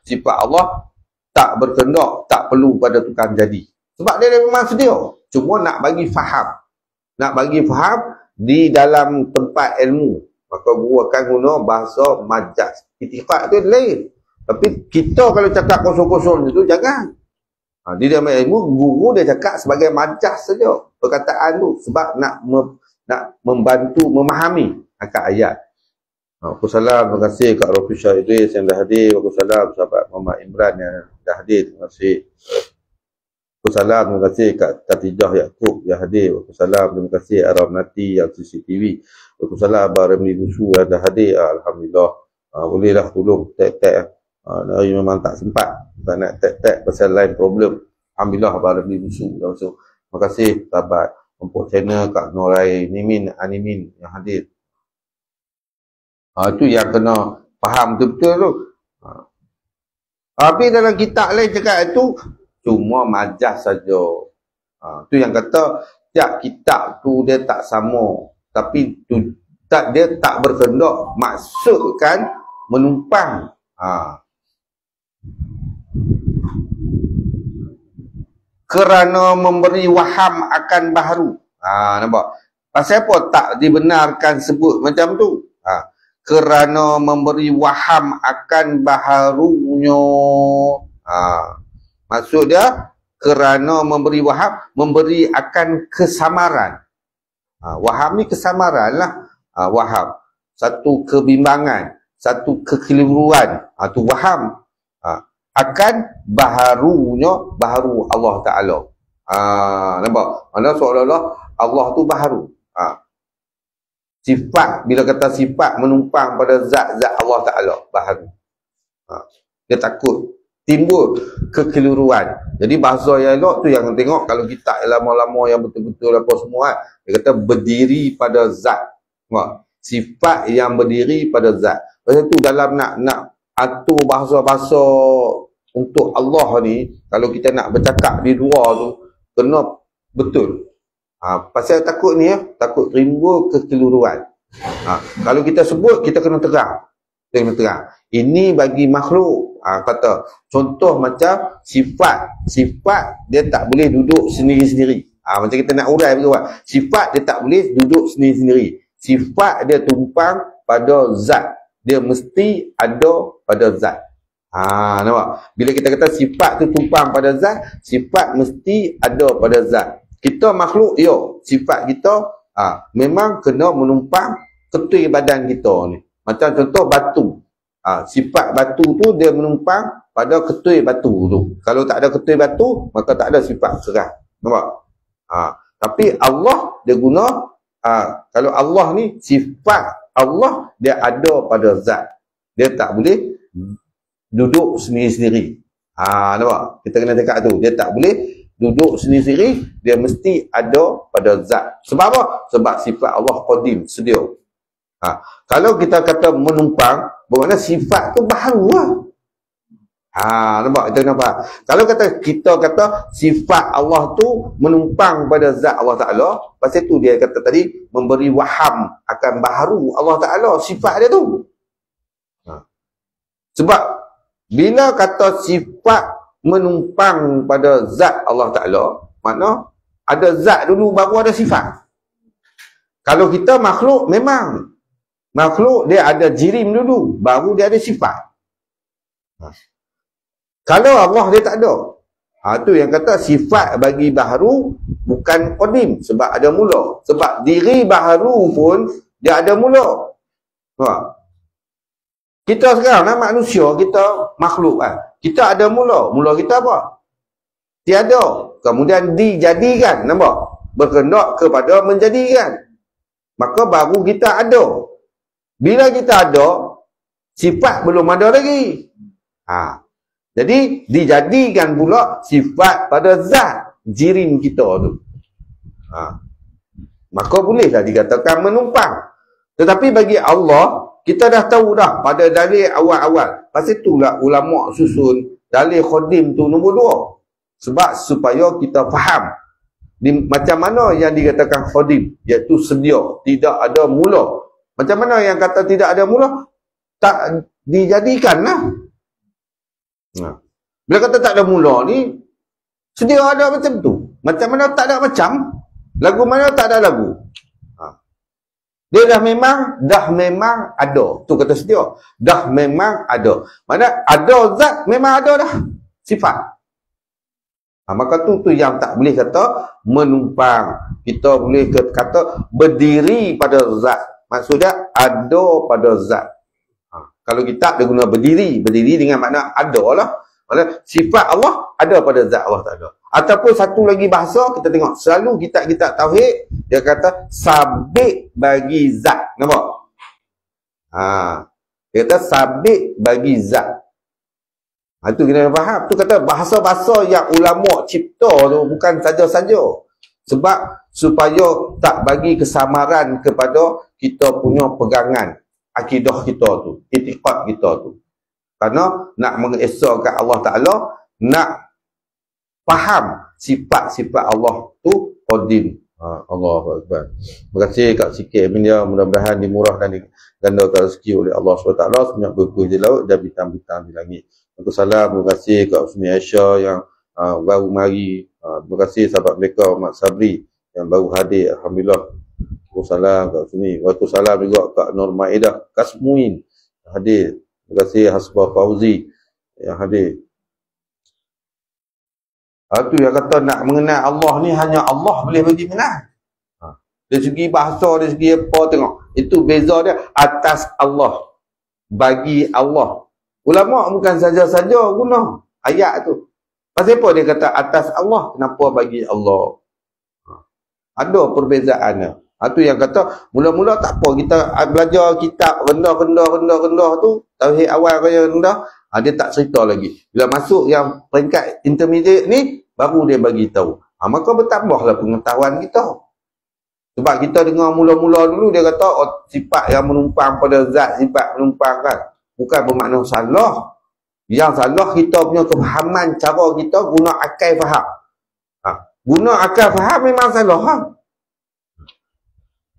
sifat Allah tak berkendak, tak perlu pada tukang jadi. Sebab dia memang sedia. Cuma nak bagi faham. Nak bagi faham di dalam tempat ilmu. Maka guru akan guna bahasa majaz. Itifak tu lain. Tapi kita kalau cakap kosong-kosong itu jangan. Di dalam ilmu guru dia cakap sebagai majaz saja perkataan tu, sebab nak membantu memahami akad ayat. Waalaikumsalam, terima kasih Kak Rafisha Idris yang dah hadir. Waalaikumsalam sahabat Muhammad Imran yang dah hadir, terima kasih. Waalaikumsalam, terima kasih Kak Katijah Yaakob yang hadir. Waalaikumsalam, terima kasih Aram Nati yang CCTV. Waalaikumsalam Abang Ramli Busu yang dah hadir. Alhamdulillah. Bolehlah tolong tag-tag. Hari memang tak sempat, tak nak tag-tag pasal lain problem. Alhamdulillah Abang Ramli Busu. Terima kasih sahabat Kompok channel Kak Norai Nimin Animin yang hadir. Itu yang kena faham betul-betul tu. Tapi dalam kitab lain cakap itu cuma majaz saja. Tu yang kata tiap kitab tu dia tak sama, tapi dia tak berkendak maksudkan menumpang. Kerana memberi waham akan baharu. Nampak? Pasal apa tak dibenarkan sebut macam tu? Kerana memberi waham akan baharunya. Maksud dia kerana memberi waham, memberi akan kesamaran. Waham ni kesamaran lah. Waham, satu kebimbangan, satu kekeliruan. Tu waham. Akan baharunya, baharu Allah Ta'ala. Nampak? Mana seolah-olah Allah tu baharu. Sifat, bila kata sifat menumpang pada zat-zat Allah Ta'ala, baharu. Dia takut timbul kekeliruan. Jadi bahasa yang elok tu yang tengok kalau kita lama-lama yang betul-betul apa semua, dia kata berdiri pada zat. Sifat yang berdiri pada zat. Lepas tu dalam nak atur bahasa-bahasa untuk Allah ni, kalau kita nak bercakap di luar tu, kena betul. Pasal takut ni takut timbul kekeliruan. Kalau kita sebut, kita kena terang. Kita kena terang. Ini bagi makhluk. Kata, contoh macam sifat. Sifat dia tak boleh duduk sendiri-sendiri. Macam kita nak urai begitu. Sifat dia tak boleh duduk sendiri-sendiri. Sifat dia tumpang pada zat. Dia mesti ada pada zat. Nampak? Bila kita kata sifat tu tumpang pada zat, sifat mesti ada pada zat. Kita makhluk, sifat kita memang kena menumpang ketui badan kita ni. Macam contoh batu. Sifat batu tu dia menumpang pada ketui batu tu. Kalau tak ada ketui batu, maka tak ada sifat keras. Nampak? Tapi Allah dia guna, kalau Allah ni, sifat Allah dia ada pada zat. Dia tak boleh duduk sendiri-sendiri. Nampak? Kita kena cakap tu. Dia tak boleh duduk sendiri-sendiri. Dia mesti ada pada zat. Sebab apa? Sebab sifat Allah qadim, sedia. Kalau kita kata menumpang, bermakna sifat tu baharu lah. Nampak? Kita nampak? Kalau kita kata sifat Allah tu menumpang pada zat Allah Ta'ala, pasal tu dia kata tadi, memberi waham akan baharu Allah Ta'ala, sifat dia tu. Sebab bila kata sifat menumpang pada zat Allah Ta'ala, makna ada zat dulu baru ada sifat. Kalau kita makhluk, memang makhluk dia ada jirim dulu, baru dia ada sifat. Kalau Allah dia tak ada. Tu yang kata sifat bagi baharu bukan qadim, sebab ada mula. Sebab diri baharu pun dia ada mula. Kita sekarang manusia, kita makhluk kan. Kita ada mula. Mula kita apa? Tiada. Kemudian dijadikan, nampak? Berkehendak kepada menjadikan. Maka baru kita ada. Bila kita ada, sifat belum ada lagi. Jadi dijadikan pula sifat pada zat jirim kita tu. Maka bolehlah dikatakan menumpang. Tetapi bagi Allah, kita dah tahu dah pada dalil awal-awal. Pasal itulah ulama susun dalil qadim tu nombor 2. Sebab supaya kita faham macam mana yang dikatakan qadim, iaitu sedia, tidak ada mula. Macam mana yang kata tidak ada mula? Tak dijadikan lah. Bila kata tak ada mula ni, sedia ada macam tu. Macam mana tak ada macam? Lagu mana tak ada lagu? Dia dah memang ada. Tu kata sedia. Dah memang ada. Mana ada zat, memang ada dah sifat. Maka tu yang tak boleh kata menumpang. Kita boleh kata berdiri pada zat. Maksudnya ada pada zat. Kalau kita dia guna berdiri dengan makna ada lah. Maksudnya sifat Allah ada pada zat Allah tak ada. Ataupun satu lagi bahasa kita tengok selalu kitab-kitab tauhid dia kata sabit bagi zat. Nampak? Dia kata sabit bagi zat. Itu kita faham. Tu kata bahasa-bahasa yang ulama cipta tu bukan saja-saja. Sebab supaya tak bagi kesamaran kepada kita punya pegangan akidah kita tu, i'tiqad kita tu. Kerana nak mengesahkan Allah Ta'ala, nak faham sifat-sifat Allah tu qadim. Allahu Akbar. Terima kasih Kak Sikit Amelia, mudah-mudahan dimurah dan digandakan rezeki oleh Allah SWT sebanyak berkuih di laut dan bintang-bintang di langit. Waalaikumsalam. Terima kasih Kak Usni Aisyah yang baru mari. Terima kasih sahabat mereka Mak Sabri yang baru hadir. Alhamdulillah. Waalaikumsalam Kak Usni. Waalaikumsalam juga Kak Nur Maidah Kasmuin hadir. Terima kasih Hasbah Fauzi yang hadir. Itu yang kata nak mengenal Allah ni hanya Allah boleh bagi kenal. Dari segi bahasa, dari segi apa, tengok. Itu beza dia atas Allah. Bagi Allah. Ulama bukan saja-saja guna ayat tu. Pasal apa dia kata atas Allah? Kenapa bagi Allah? Ada perbezaannya. Itu yang kata mula-mula tak apa kita belajar kitab rendah tu, tauhid awal kaya rendah, dia tak cerita lagi. Bila masuk yang peringkat intermediate ni, baru dia bagi tahu. Maka bertambahlah pengetahuan kita. Sebab kita dengar mula-mula dulu dia kata sifat yang menumpang pada zat, sifat menumpang kan. Bukan bermakna salah. Yang salah kita punya kefahaman cara kita guna akal faham. Guna akal faham memang salah.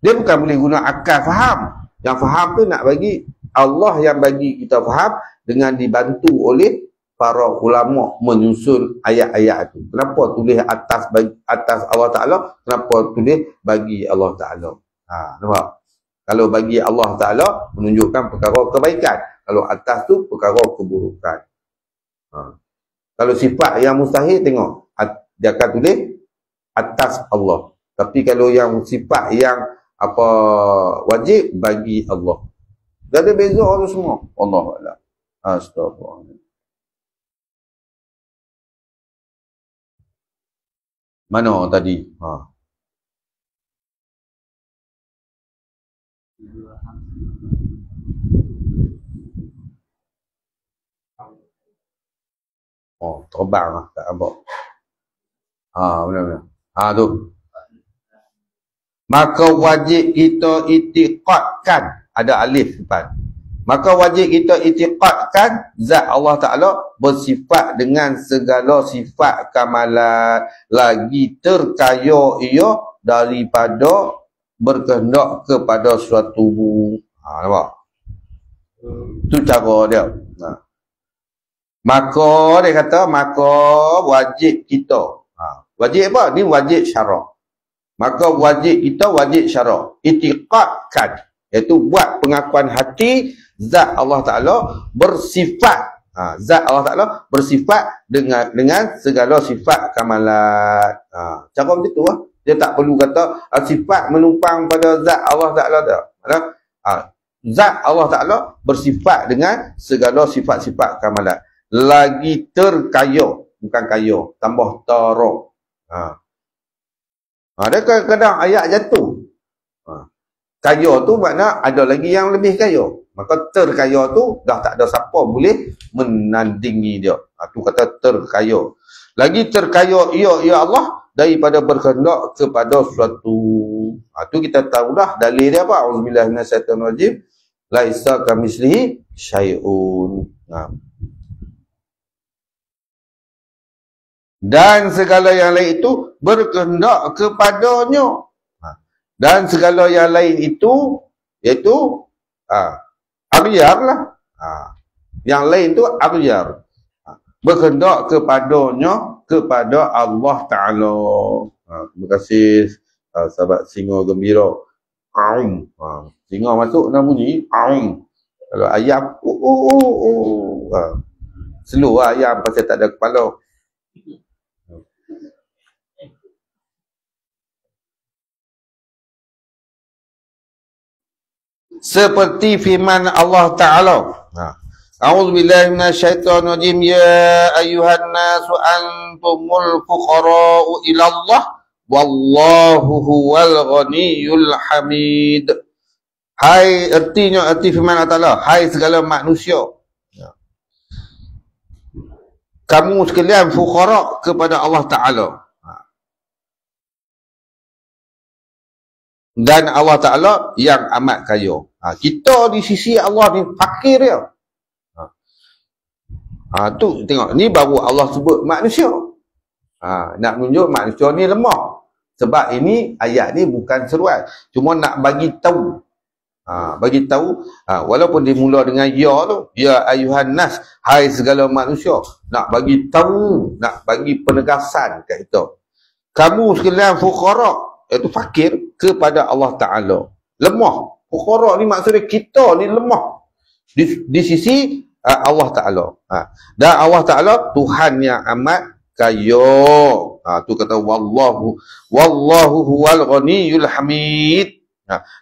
Dia bukan boleh guna akal faham. Yang faham tu nak bagi Allah yang bagi kita faham dengan dibantu oleh para ulama menyusun ayat-ayat itu. Kenapa tulis atas Allah Ta'ala? Kenapa tulis bagi Allah Ta'ala? Nampak? Kalau bagi Allah Ta'ala menunjukkan perkara kebaikan. Kalau atas tu perkara keburukan. Kalau sifat yang mustahil tengok. Dia akan tulis atas Allah. Tapi kalau yang sifat yang wajib bagi Allah. Dah ada beza tu semua. Allahuakbar. Astagfirullah. Mana tadi? Terbang lah. Tak nampak. Benar-benar. Tu. Maka wajib kita i'tiqadkan. Ada alif depan. Maka wajib kita i'tiqadkan zat Allah Ta'ala bersifat dengan segala sifat kamalan, lagi terkaya ia daripada berkehendak kepada suatu nampak? Itu cara dia. Maka dia kata, maka wajib kita. Wajib apa? Ni wajib syarak. Maka wajib kita wajib syarak. I'tiqadkan, iaitu buat pengakuan hati zat Allah Ta'ala bersifat. Zat Allah Ta'ala bersifat dengan segala sifat kamalat. Cara begitu lah. Dia tak perlu kata sifat menumpang pada zat Allah Ta'ala tak. Zat Allah Ta'ala bersifat dengan segala sifat-sifat kamalat. Lagi terkaya, bukan kaya, tambah tarok. Ada kadang-kadang ayat jatuh. Kaya tu makna ada lagi yang lebih kaya. Maka terkaya tu dah tak ada siapa boleh menandingi dia. Tu kata terkaya. Lagi terkaya ya Allah daripada berkehendak kepada sesuatu. Tu kita tahu dah dalil dia apa? Auzubillahi minasyaitonirrajim. Laisa kamitslihi syai'un. Dan segala yang lain itu berkehendak kepadanya. Dan segala yang lain itu iaitu aghyar lah. Yang lain tu aghyar. Berkehendak kepadanya, kepada Allah Ta'ala. Terima kasih sahabat Singa Gembira. Singa masuk nak bunyi kalau ayam slow lah ayam pasal tak ada kepala. Seperti firman Allah Ta'ala. A'udzubillahi minasyaitonirrajim. Ya ayyuhan nasu antumul fuqara'u ilallah wallahu huwal ghaniyyul hamid. Hai, arti firman Allah Ta'ala, hai segala manusia, kamu sekalian fuqara kepada Allah Ta'ala. Dan Allah Ta'ala yang amat kaya. Kita di sisi Allah ni fakir dia. Tu tengok, ni baru Allah sebut manusia. Nak menunjuk manusia ni lemah. Sebab ini ayat ni bukan seruan, cuma nak bagi tahu. Bagi tahu, walaupun dimula dengan ya tu, ya ayuhan nas, hai segala manusia, nak bagi tahu, nak bagi penegasan kat kita. Kamu sekalian fuqara, iaitu fakir kepada Allah Ta'ala. Lemah. Fuqara ni maksudnya kita ni lemah di sisi Allah Ta'ala. Dan Allah Ta'ala Tuhan yang amat kaya. Tu kata wallahu huwal ghaniyyul hamid.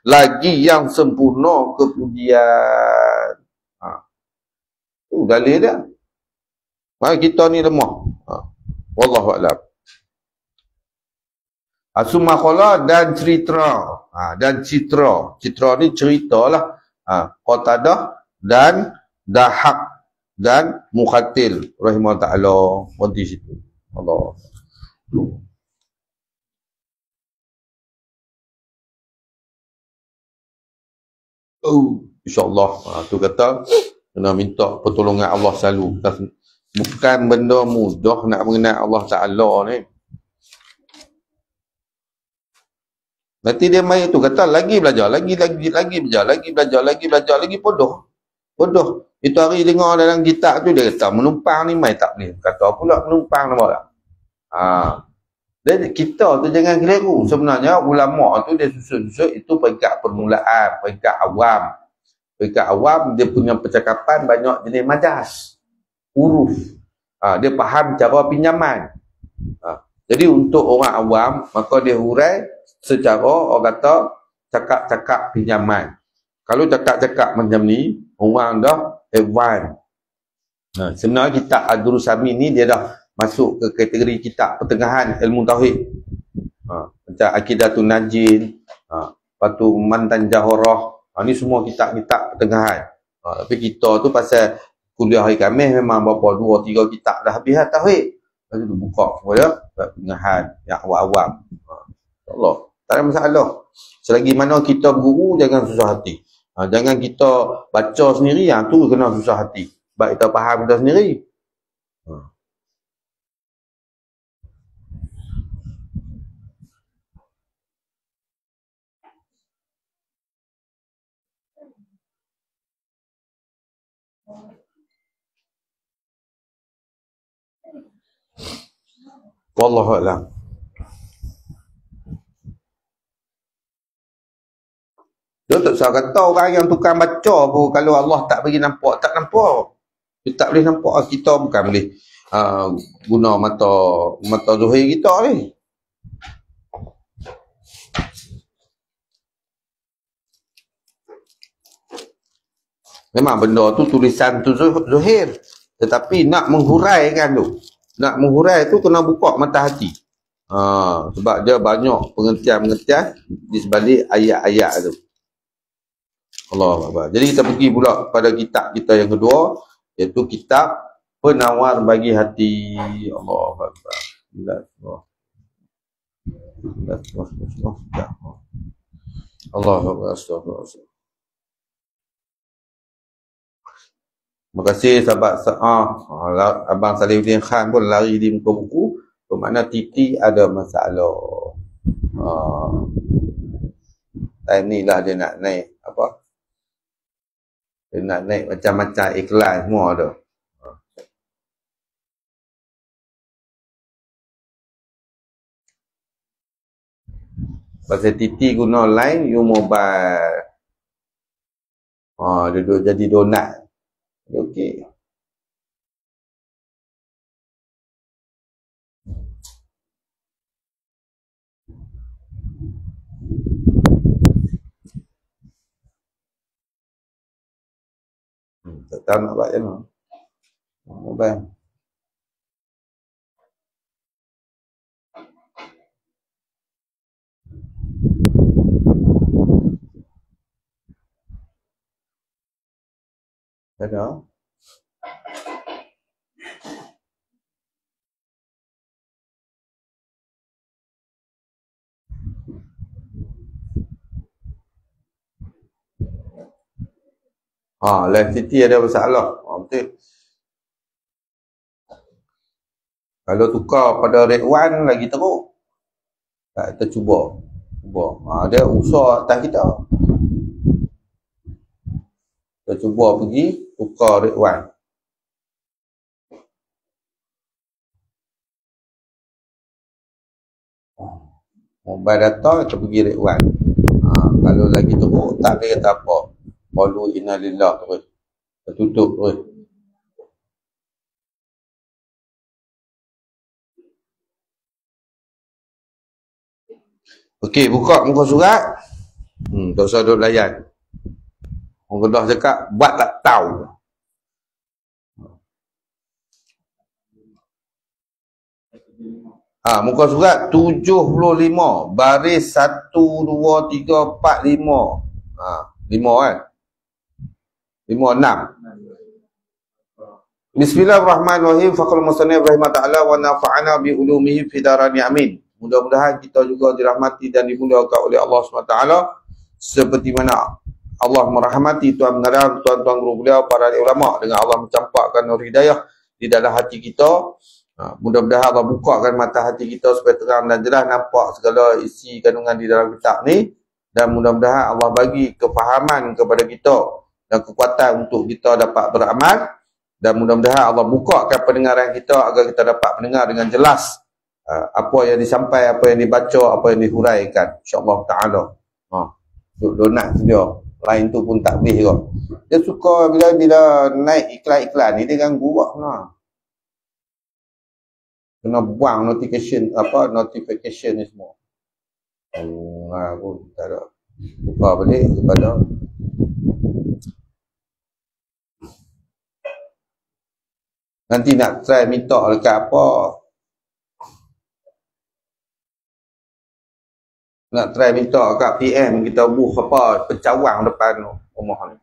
Lagi yang sempurna kepujian. Tu dalil dia. Kita ni lemah. Wallahu a'lam. Sumakhala dan cerita. Dan citra. Citra ni cerita lah. Qatadah dan Dahak dan Mukhatil rahimahullah ta'ala. Berhenti situ. Allah. InsyaAllah. Tu kata kena minta pertolongan Allah selalu. Bukan benda mudah nak mengenal Allah Ta'ala ni. Nanti dia main tu kata lagi belajar, lagi belajar, lagi bodoh. Itu hari dengar dalam kitab tu dia kata menumpang ni main tak boleh. Kata pula menumpang nama tak. Dan kita tu jangan keliru. Sebenarnya ulama tu dia susun-susun itu peringkat permulaan, peringkat awam. Peringkat awam dia punya percakapan banyak jenis majas, huruf. Dia faham cara pinjaman. Jadi untuk orang awam maka dia hurai secara orang kata cakap-cakap pinjaman. Kalau cakap-cakap macam ni orang dah advance. Sebenarnya kitab Ad-Durusami ni dia dah masuk ke kategori kitab pertengahan ilmu tauhid. Macam Aqidatun Najin, Patu Mantan Jahorah. Ni semua kitab-kitab pertengahan. Tapi kita tu pasal kuliah hari Khamis memang berapa 2-3 kitab dah habis dah tauhid. Lepas tu buka kepada pertengahan yang awam-awam. InsyaAllah. Tak ada masalah. Selagi mana kita berguru jangan susah hati. Jangan kita baca sendiri, yang tu kena susah hati. Sebab kita faham kita sendiri. Wallahu a'lam. Dia tak usah kata orang yang tukang baca pun kalau Allah tak bagi nampak, tak nampak. Dia tak boleh nampak. Kita bukan boleh guna mata zuhir kita ni. Memang benda tu tulisan tu zuhir. Tetapi nak menghuraikan tu. Nak menghurai tu kena buka mata hati. Sebab dia banyak pengertian-pengertian di sebalik ayat-ayat tu. Allah Akbar. Jadi kita pergi pula pada kitab kita yang kedua, iaitu kitab Penawar Bagi Hati. Allah Akbar. Allah Akbar. Astagfirullah. Terima kasih sahabat Abang Salihuddin Khan pun lari di muka buku. Bermakna Titi ada masalah. Time ni lah dia nak naik apa? Dia nak naik macam-macam iklan semua tu. Pasal Titi guna line, you mobile. Dia duduk jadi donat. Okey. Tak tahu nak buat macam mana. Mobile. Ada. Live City ada masalah. Betul. Kalau tukar pada Red One lagi teruk. Kita cuba. Dia usaha atas kita. Kita cuba pergi tukar Red One. Mobile data kita pergi Red One. Kalau lagi teruk tak boleh kata apa. Qalu inna lillah terus. Tutup terus. Okey, buka muka surat. Tak usah duduk layan. Orang Kedah cakap, buat tak tahu. Muka surat 75. Baris 1, 2, 3, 4, 5. 5 kan? 5, 6. Bismillahirrahmanirrahim. Faqal musannif rahimah ta'ala wa nafa'ana bi ulumihi fi darani amin. Mudah-mudahan kita juga dirahmati dan dimuliakan oleh Allah SWT seperti mana Allah merahmati Tuan Mengarang, tuan-tuan guru beliau, para ulama, dengan Allah mencampakkan nur hidayah di dalam hati kita. Mudah-mudahan Allah bukakan mata hati kita supaya terang dan jelas nampak segala isi kandungan di dalam kitab ni, dan mudah-mudahan Allah bagi kefahaman kepada kita dan kekuatan untuk kita dapat beramal, dan mudah-mudahan Allah bukakan pendengaran kita agar kita dapat mendengar dengan jelas apa yang disampaikan, apa yang dibaca, apa yang dihuraikan, insya-Allah taala. Donat dia lain tu pun tak boleh kot. Dia suka bila naik iklan-iklan ni dia ganggu buat kena buang notification ni semua. Aku tak ada. Buka balik kepada nanti nak try minta dekat apa, nak try minta kat PM kita buh apa pencawang depan rumah ni.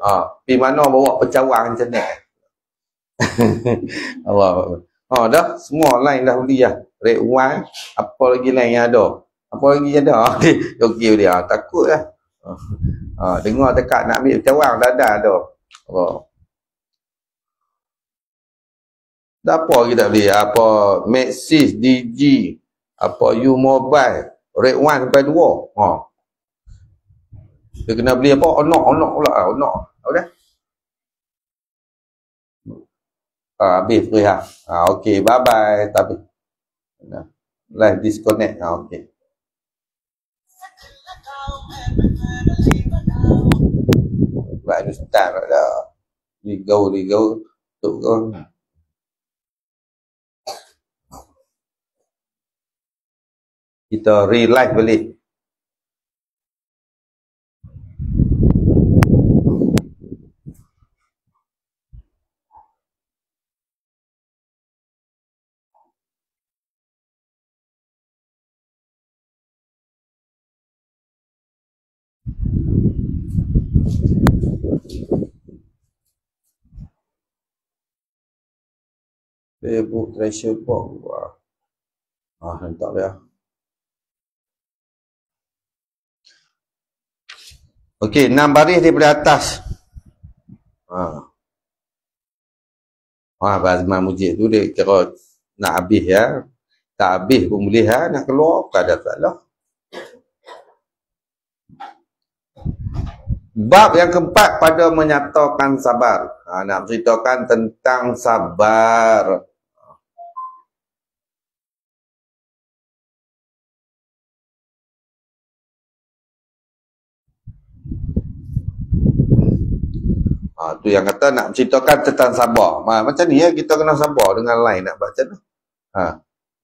Pergi mana bawa pencawang macam ni. Allah. Dah semua line dah beli dah. Red One, apa lagi line yang ada? Apa lagi ada? Okey dia. Takut lah. Dengar dekat nak ambil pencawang dah ada. Dah apa kita beli? Apa Maxis, DG, apa U Mobile, Red One sampai 2. Dia kena beli apa? Onok pula. Apa dah? Habis tu ya. Okey, bye bye. Tapi live disconnect. Okey. Ligau tu kan. Kita relive balik. Facebook treasure box. Tak dia. Okey, 6 baris daripada atas. Bazman Mujib tu dia kira nak habis ya. Tak habis pun boleh nak keluar bukan ada salah. Bab yang keempat pada menyatakan sabar. Nak ceritakan tentang sabar. Tu yang kata nak ceritakan tentang sabar. Macam ni ya, kita kena sabar dengan lain nak baca tu.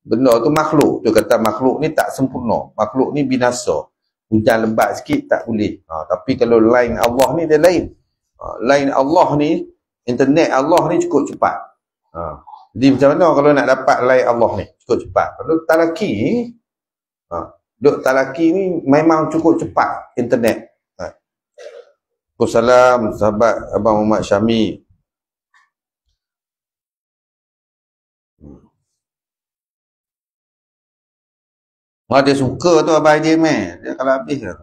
Benda tu makhluk. Tu kata makhluk ni tak sempurna. Makhluk ni binasa. Hujan lebat sikit tak boleh. Tapi kalau lain Allah ni dia lain. Lain Allah ni, internet Allah ni cukup cepat. Jadi macam mana kalau nak dapat lain Allah ni cukup cepat? Kalau talaki talaki ni memang cukup cepat internet. Salam sahabat Abang Muhammad Syami. Dia suka tu Abang Haji dia kalau habis ke.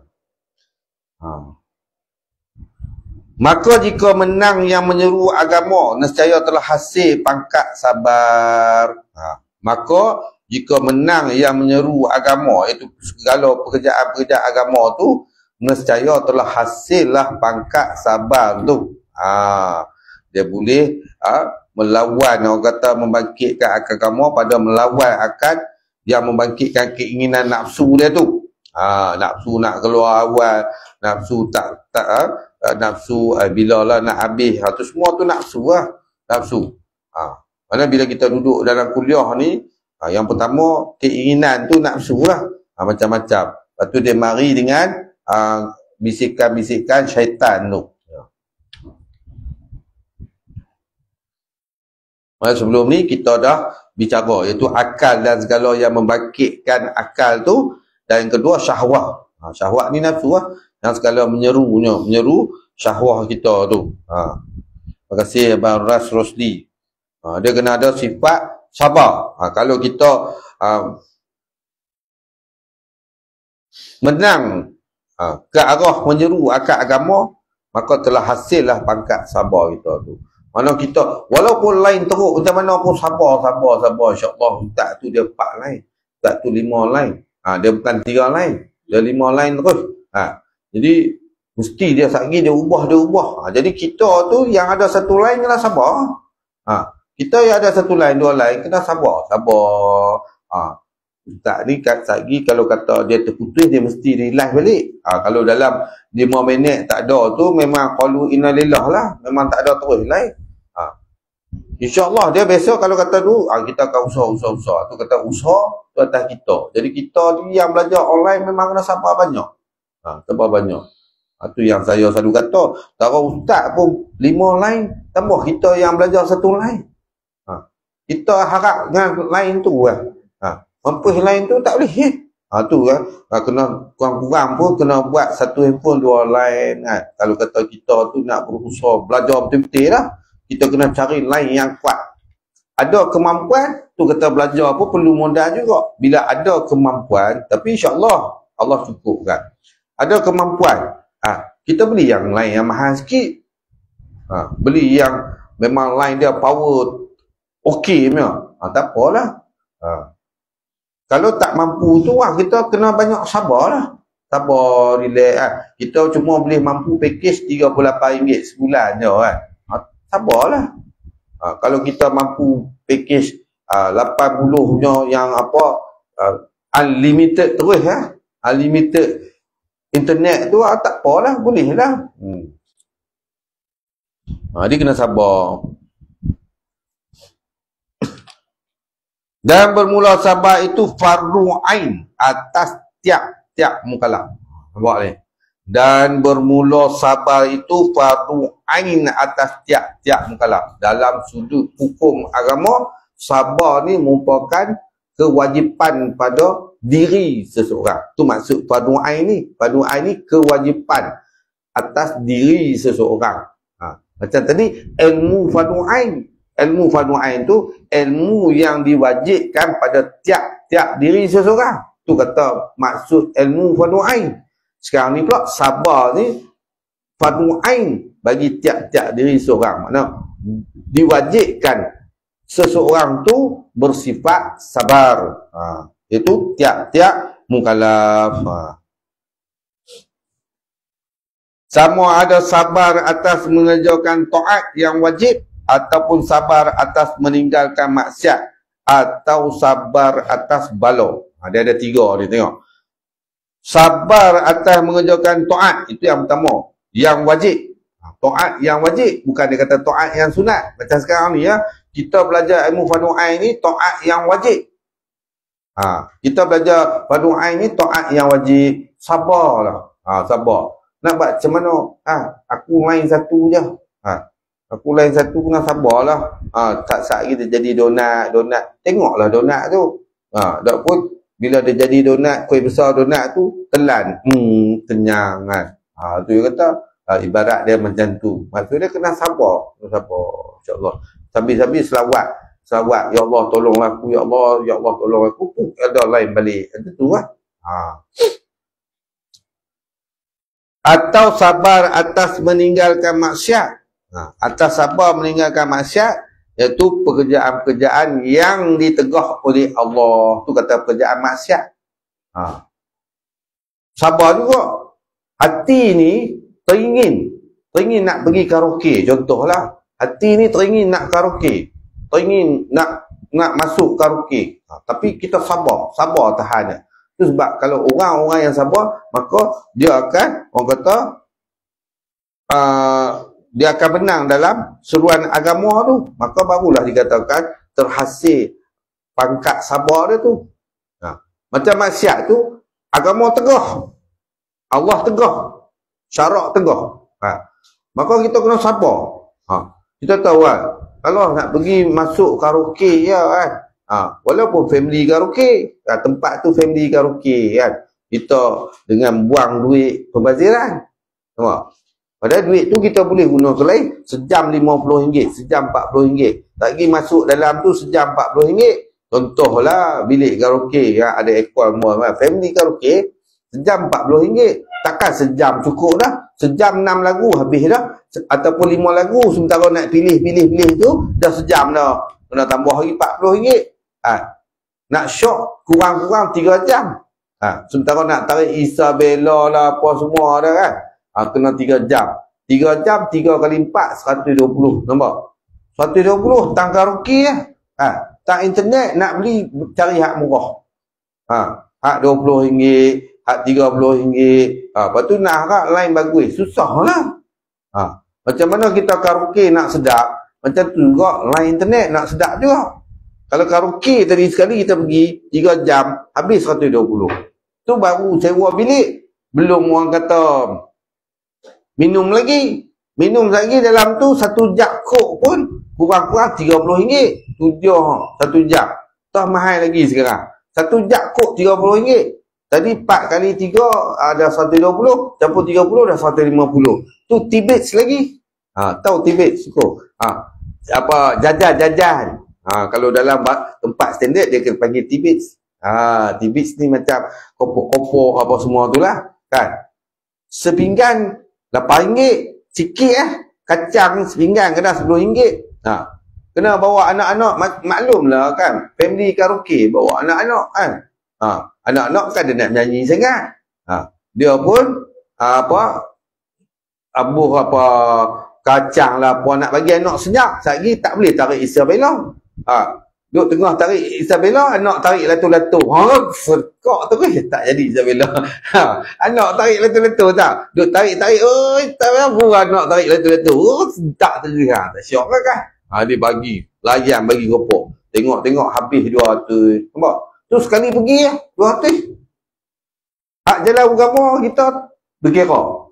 Maka jika menang yang menyeru agama, nescaya telah hasil pangkat sabar. Maka jika menang yang menyeru agama, iaitu segala pekerjaan-pekerjaan agama tu, nescaya telah hasillah pangkat sabar tu. Dia boleh melawan, orang kata membangkitkan agama pada melawan akan yang membangkitkan keinginan nafsu dia tu. Nafsu nak keluar awal, nafsu nafsu bila lah nak habis, tu semua tu nafsu lah. Nafsu. Mana bila kita duduk dalam kuliah ni, yang pertama keinginan tu nafsu lah. Macam-macam. Lepas tu dia mari dengan bisikan-bisikan syaitan tu. Sebelum ni kita dah bicara, iaitu akal dan segala yang membangkitkan akal tu. Dan yang kedua syahwat. Syahwat ni nafsu lah. Yang segala menyeru syahwat kita tu. Terima kasih Abang Ras Rosli. Dia kena ada sifat sabar. Kalau kita menang ke arah menyeru akal agama, maka telah hasillah pangkat sabar kita tu. Mana kita walaupun lain teruk macam mana pun sabar insya-Allah. Tak tu dia 4 lain, tak tu 5 lain. Dia bukan 3 lain, dia 5 lain terus. Jadi mesti dia sagi dia ubah. Jadi kita tu yang ada satu lain kena sabar. Kita yang ada satu lain, 2 lain kena sabar. Tak ni sagi kalau kata dia terputus, dia mesti relax balik. Kalau dalam 5 minit tak ada tu memang qalu innalillah lah, memang tak ada terus lain. InsyaAllah dia biasa kalau kata tu kita akan usaha. Tu kata usaha tu atas kita. Jadi kita ni yang belajar online memang kena sabar banyak. Sabar banyak. Tu yang saya selalu kata, kalau ustaz pun 5 lain, tambah kita yang belajar 1 lain. Kita harap dengan lain tu lah. Mampu lain tu tak boleh. Tu kan. Kena kurang-kurang pun kena buat 1 handphone 2 lain kan. Kalau kata kita tu nak berusaha belajar betul-betul lah, kita kena cari lain yang kuat. Ada kemampuan tu kata belajar pun perlu modal juga. Bila ada kemampuan, tapi insya-Allah Allah cukup kan. Ada kemampuan, kita beli yang lain yang mahal sikit. Beli yang memang lain dia power okey punya. Tak apalah. Kalau tak mampu tu kita kena banyak sabar lah. Sabar, relax. Kita cuma boleh mampu package RM38 sebulan je kan. Sabarlah. Kalau kita mampu package 80 punya yang unlimited terus unlimited internet tu tak apalah, boleh lah. Dia kena sabar. Dan bermula sabar itu fardu ain atas tiap-tiap mukallaf. Nampak ni? Dan bermula sabar itu fardu ain atas tiap-tiap mukallaf. Dalam sudut hukum agama, sabar ni merupakan kewajipan pada diri seseorang. Tu maksud fardu ain ni. Fardu ain ni kewajipan atas diri seseorang. Macam tadi, ilmu fardu ain. Ilmu fardu ain tu ilmu yang diwajibkan pada tiap-tiap diri seseorang. Tu kata maksud ilmu fardu ain. Sekarang ni pula sabar ni fardu ain bagi tiap-tiap diri seseorang. Maknanya diwajibkan seseorang tu bersifat sabar. Itu tiap-tiap mukallaf. Sama ada sabar atas mengerjakan taat yang wajib, ataupun sabar atas meninggalkan maksiat, atau sabar atas bala. Dia ada 3 dia tengok. Sabar atas mengerjakan taat, itu yang pertama, yang wajib. Taat yang wajib, bukan dia kata taat yang sunat. Macam sekarang ni ya, kita belajar ilmu fardu ain ni taat yang wajib. Kita belajar fardu ain ni taat yang wajib. Sabarlah. Sabar. Nak buat macam mana? Aku main satu je. Aku lain satu kena sabarlah. Tak kita jadi donat. Tengoklah donat tu. Tak pun bila dia jadi donat, kuih besar donat tu telan. Kenyang kan. Tu dia kata ibarat dia macam tu. Maksud dia kena sabar. Insya-Allah. Sambil selawat. Ya Allah tolong aku, ya Allah tolong aku. Ada lain balik. Itu tu lah. Atau sabar atas meninggalkan maksiat. Atas sabar meninggalkan maksiat, iaitu pekerjaan-pekerjaan yang ditegah oleh Allah. Tu kata pekerjaan maksiat. Sabar juga. Hati ni teringin nak pergi karaoke, contohlah. Hati ni teringin nak karaoke, teringin nak masuk karaoke. Tapi kita sabar tahannya. Itu sebab kalau orang-orang yang sabar, maka dia akan, orang kata, dia akan menang dalam seruan agama tu. Maka barulah dikatakan terhasil pangkat sabar dia tu. Macam maksiat tu, agama tegah, Allah tegah, syarak tegah. Maka kita kena sabar. Kita tahu kan, kalau nak pergi masuk karaoke ya kan, walaupun family karaoke, tempat tu family karaoke kan, kita dengan buang duit pembaziran. Nampak? Padahal duit tu kita boleh guna ke lain. Sejam RM50, sejam RM40. Tak pergi masuk dalam tu sejam RM40. Contohlah bilik karaoke yang ada aircon semua, family karaoke, sejam RM40. Takkan sejam cukup dah. Sejam 6 lagu habis dah. Ataupun 5 lagu, sementara nak pilih tu dah sejam dah. Kena tambah lagi RM40. Nak shot kurang-kurang 3 jam. Sementara nak tarik Isabella lah apa semua dah kan. Kena 3 jam. 3 jam 3 kali 4 120. Nampak? 120 tang karaoke lah. Tak internet nak beli cari hak murah. Hak RM20, hak RM30. Lepas tu nak hak lain bagus. Susah lah. Macam mana kita karaoke nak sedap, macam tu juga lain internet nak sedap juga. Kalau karaoke tadi sekali kita pergi 3 jam habis 120. Tu baru sewa bilik. Belum orang kata minum lagi dalam tu 1 jak kok pun kurang-kurang RM30. 1 jam. Tak mahal lagi sekarang. 1 jak kok RM30. Tadi 4 kali 3 ada 120, campur 30 dah 150. Tu Tibets lagi. Tahu Tibets suka. Apa jajan. Kalau dalam tempat standard dia kena panggil Tibets. Tibets ni macam kopok-kopok apa semua tu lah kan. Sepinggan RM8 sikit kacang sepinggan kena RM10. Kena bawa anak-anak, maklumlah kan, family karaoke bawa anak-anak kan. Anak-anak kan dia nak menyanyi sangat. Dia pun kacang lah apa nak bagi anak senyap. Satgi tak boleh tarik Isabella. Duk tengah tarik Isabella, anak tarik lato-lato. Serkak terus tak jadi Isabella. Anak tarik lato-lato tak? Duk tarik-tarik, tak apa anak tarik lato-lato. Tak terus tak syok kan? Dia bagi, layan bagi kopok. Tengok-tengok habis 200. Nampak? Tu sekali pergi 200. Hak jalan agama kita berkira.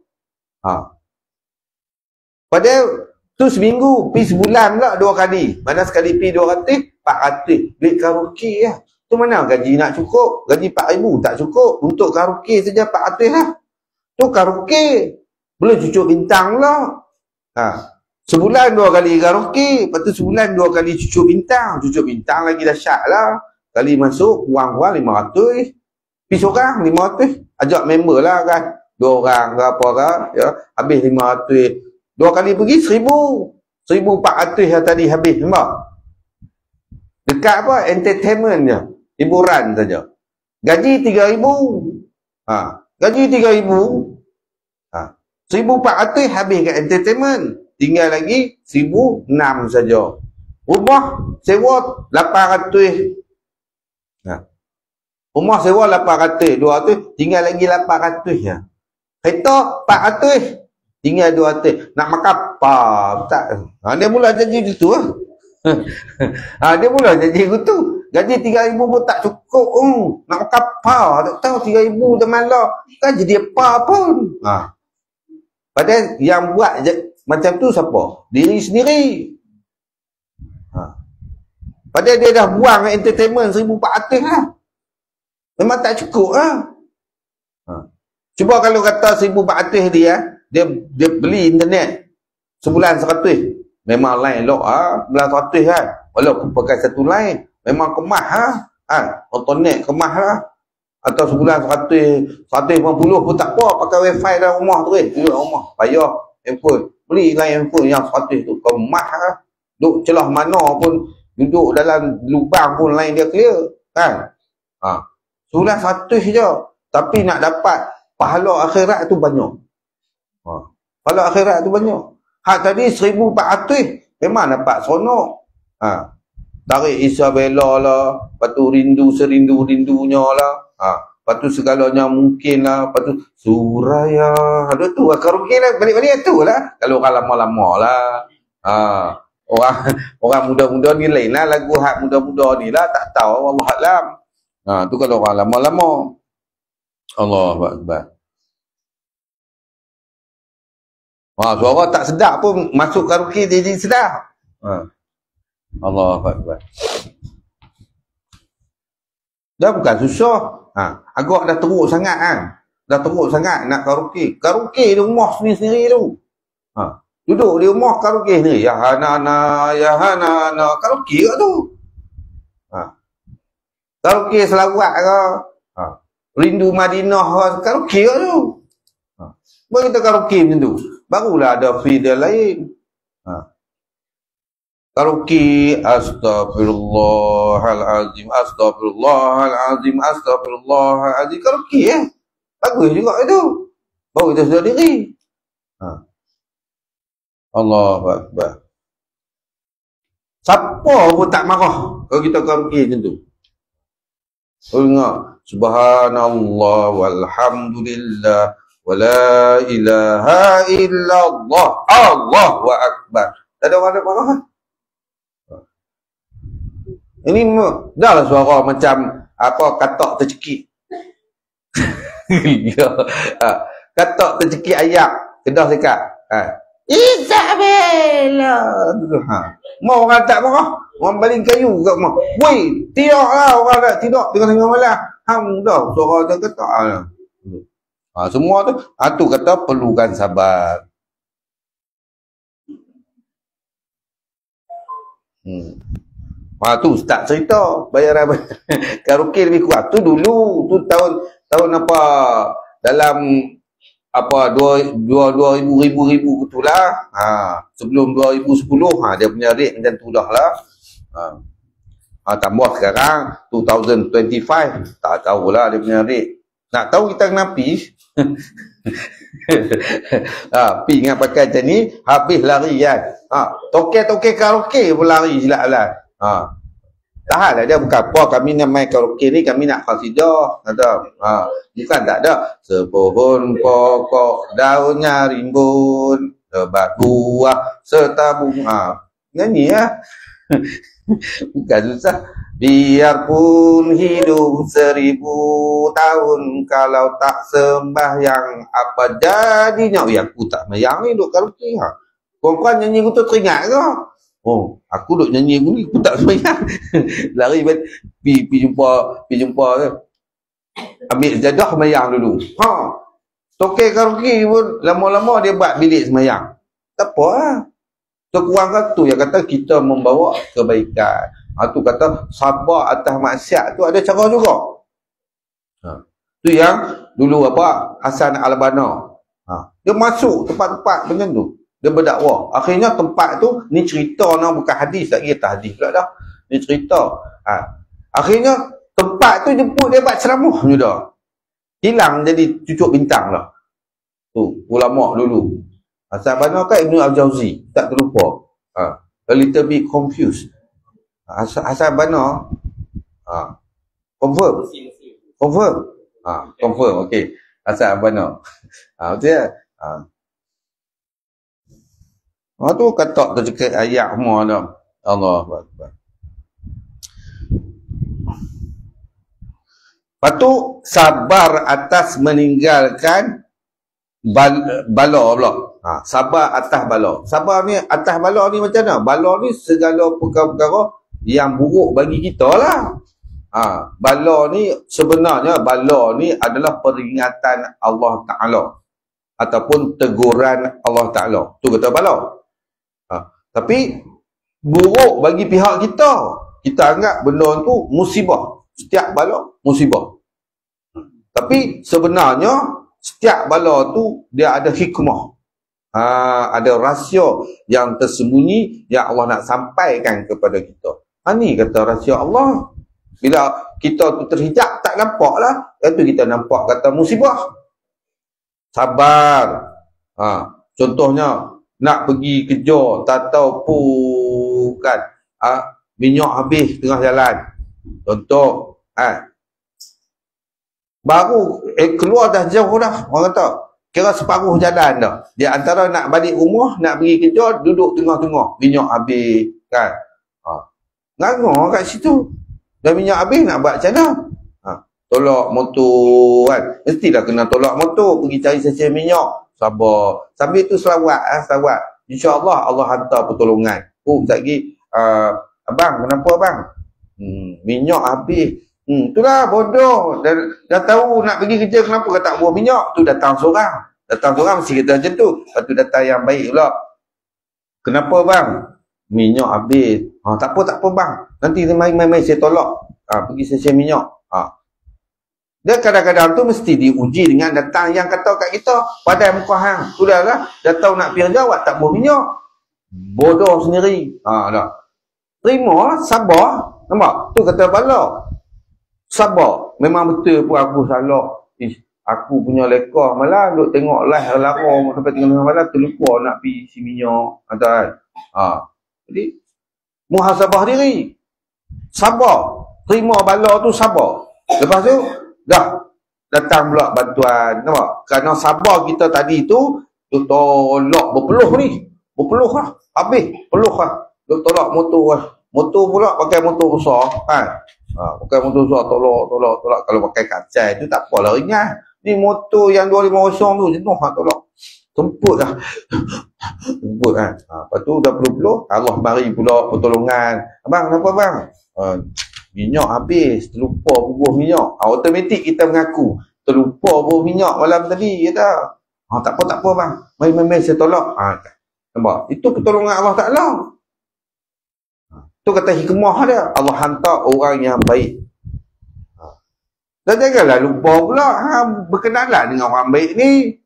Padahal tu seminggu, pi sebulan pula 2 kali. Mana sekali pi 200, 400. Duit karaoke lah. Tu mana gaji nak cukup? Gaji 4,000 tak cukup. Untuk karaoke saja 400 lah. Tu karaoke. Belum cucuk bintang pula. Sebulan 2 kali karaoke. Lepas tu sebulan 2 kali cucuk bintang. Cucuk bintang lagi dahsyat lah. Kali masuk, kurang-kurang 500. Pi seorang 500. Ajak member lah kan. 2 orang ke apa ke. Ya. Habis 500. 2 kali pergi 1,000. 1,400 yang tadi habis. Nampak? Dekat apa? Entertainment je. Hiburan saja. Gaji 3,000. Gaji 3,000. 1,400 habis kat entertainment. Tinggal lagi 1,600 saja. Rumah sewa 800. Rumah sewa 800. 200. Tinggal lagi 800 je. Kereta 400. Tinggal 200. Nak makan apa? Tak. Dia mula janji gitu lah. Dia mula janji gitu. Gaji 3,000 pun tak cukup. Nak makan apa? Tak tahu 3,000 dah malah. Kan jadi apa pun. Padahal yang buat macam tu siapa? Diri sendiri. Padahal dia dah buang entertainment 1,400 lah. Memang tak cukup lah. Cuba kalau kata 1,400 dia beli internet sebulan 100. Memang line lock bulan 100 kan. Walaupun pakai satu line, memang kemas internet kemas lah. Atau sebulan 150 pun tak apa, pakai wifi dalam rumah tu duduk rumah, payah handphone. Beli line handphone yang 100 tu, kemas lah. Duduk celah mana pun, duduk dalam lubang pun line dia clear kan. Sebulan 100 je. Tapi nak dapat pahala akhirat tu banyak. Pahala akhirat tu banyak. Hak tadi 1,400 memang dapat seronok. Tarik Isabella lah, lepas tu rindu serindu-rindunya lah. Lepas tu segalanya mungkin lah. Lepas tu Suraya. Ada tu lah karaoke lah. Balik-balik tu lah. Kalau orang lama-lama lah. Orang muda-muda ni lain lah. Lagu hak muda-muda ni lah. Tak tahu. Wallahualam. Tu kalau orang lama-lama. Allahu Akbar. Suara tak sedap pun masuk karaoke dia jadi sedap. Allahu Akbar. Dah bukan susah. Agak dah teruk sangat kan. Dah teruk sangat nak karaoke. Karaoke di rumah sendiri-sendiri tu. Duduk di rumah karaoke sendiri. Ya hana, karaoke kat tu. Karaoke selawat ke. Rindu Madinah ke. Karaoke kat tu. Baru kita karaoke macam tu. Barulah ada fee dia lain. Karaoke Astaghfirullahalazim, Astaghfirullahalazim, Astaghfirullahalazim. Karaoke bagus juga itu. Baru kita sedar diri. Allahu Akbar. Siapa pun tak marah kalau kita karaoke macam tu. Dengar subhanallah walhamdulillah wala ilaha illallah Allahu Akbar. Tak ada orang nak marah. Ini dah lah suara macam apa, katak tercekik. Katak tercekik ayak. Kedah cakap. Isabella. Mau orang tak marah. Orang baling kayu kat rumah. Woi, tidak lah orang tak tidak. Tengah-tengah malam. Dah suara dia katak lah. Semua tu. Tu kata perlukan sabar. Tu start cerita bayaran karaoke lebih kurang tu dulu tu tahun apa dalam apa 2000 gitulah. Sebelum 2010 dia punya rate macam tu dah lah. Tambah sekarang 2025 tak tahulah dia punya rate. Nak tahu kita kena pi pi dengan pakai macam ni habis lari kan. Toke-toke karaoke pun lari silap-silap. Tahan lah dia, bukan apa kami nak main karaoke ni, kami nak qasidah, kata. Bukan, tak ada. Sepohon pokok daunnya rimbun, lebat buah setabung. Nyanyi lah. Bukan susah. Biarpun hidup 1000 tahun, kalau tak sembahyang apa jadinya? Aku tak sembahyang ni, duk karaoke. Korang nyanyi aku tu teringat ke? Oh, aku duk nyanyi aku ni, aku tak sembahyang. Lari pergi jumpa ke. Ambil sejadah sembahyang dulu. Tokek karaoke pun lama-lama dia buat bilik sembahyang. Tak apa lah. Kurang tu yang kata kita membawa kebaikan. Tu kata sabar atas maksiat tu ada cara juga. Tu yang dulu apa Hasan Al-Banna. Dia masuk tempat-tempat macam tu. Dia berdakwah. Akhirnya tempat tu, ni cerita bukan hadis lagi, tak hadis pula dah. Ni cerita. Akhirnya tempat tu jemput dia buat ceramah je dah. Hilang jadi cucuk bintang lah. Tu ulama dulu. Hasan Al-Banna kan Ibnu Al-Jauzi, tak terlupa. A little bit confused. Hasan Al-Banna confirm. Confirm. Okey. Hasan Al-Banna. Betul ya? Tu kata tercekik ayat semua dah. Allahu Akbar. Lepas tu sabar atas meninggalkan bala pula. Sabar atas bala. Sabar ni atas bala ni macam mana? Bala ni segala perkara-perkara yang buruk bagi kita lah. Bala ni sebenarnya bala ni adalah peringatan Allah Ta'ala ataupun teguran Allah Ta'ala. Tu kata bala. Tapi buruk bagi pihak kita. Kita anggap benda tu musibah. Setiap bala musibah. Tapi sebenarnya setiap bala tu dia ada hikmah. Ada rahsia yang tersembunyi yang Allah nak sampaikan kepada kita. Ni kata rahsia Allah. Bila kita tu terhijab tak nampak lah. Itu kita nampak kata musibah. Sabar. Contohnya nak pergi kerja, tak tahu pun kan, minyak habis tengah jalan. Contoh, baru keluar dah jauh dah, orang kata kira separuh jalan dah. Dia antara nak balik rumah, nak pergi kerja, duduk tengah-tengah, minyak habis kan. Ngangor kat situ. Dah minyak habis nak buat macam mana? Tolak motor kan. Mestilah kena tolak motor, pergi cari sesi minyak. Sabar. Sambil tu selawat. InsyaAllah Allah hantar pertolongan. Sekejap lagi, abang, kenapa abang? Minyak habis. Itulah bodoh. Dah tahu nak pergi kerja, kenapa kau tak buah minyak? Tu datang seorang. Mesti kata macam tu. Lepas tu datang yang baik pula. Kenapa bang? Minyak habis. Tak apa bang. Nanti main-main saya tolak. Pergi sesi minyak. Dia kadang-kadang tu mesti diuji dengan datang yang kata kat kita, padai muka hang. Sudahlah, dah tahu nak pergi jawab tak buah minyak. Bodoh sendiri. Dah. Terima, sabar. Nampak? Tu kata bala. Sabar. Memang betul pun aku salah. Aku punya lekah malah duk tengok live larang sampai tengah malam terlupa nak pergi isi minyak. Kan? Jadi muhasabah diri. Sabar. Terima bala tu sabar. Lepas tu dah datang pula bantuan, nampak? Kerana sabar kita tadi tu duk tolak berpeluh ni. Berpeluh lah. Habis peluh lah. Duk tolak motor lah. Motor pula pakai motor besar kan. Pakai motor besar tolak. Kalau pakai kacai tu tak apalah ringan. Ni motor yang 250 tu jenuh lah tolak. Temput dah. Temput kan. Lepas tu dah peluh-peluh, Allah bagi pula pertolongan. Abang, kenapa bang? Minyak habis, terlupa bubuh minyak. Automatik kita mengaku terlupa bubuh minyak malam tadi, kata. Tak apa bang. Main-main saya tolak. Nampak? Itu pertolongan Allah Ta'ala. Tu kata hikmah dia. Allah hantar orang yang baik. Dan janganlah lupa pula berkenalan dengan orang baik ni.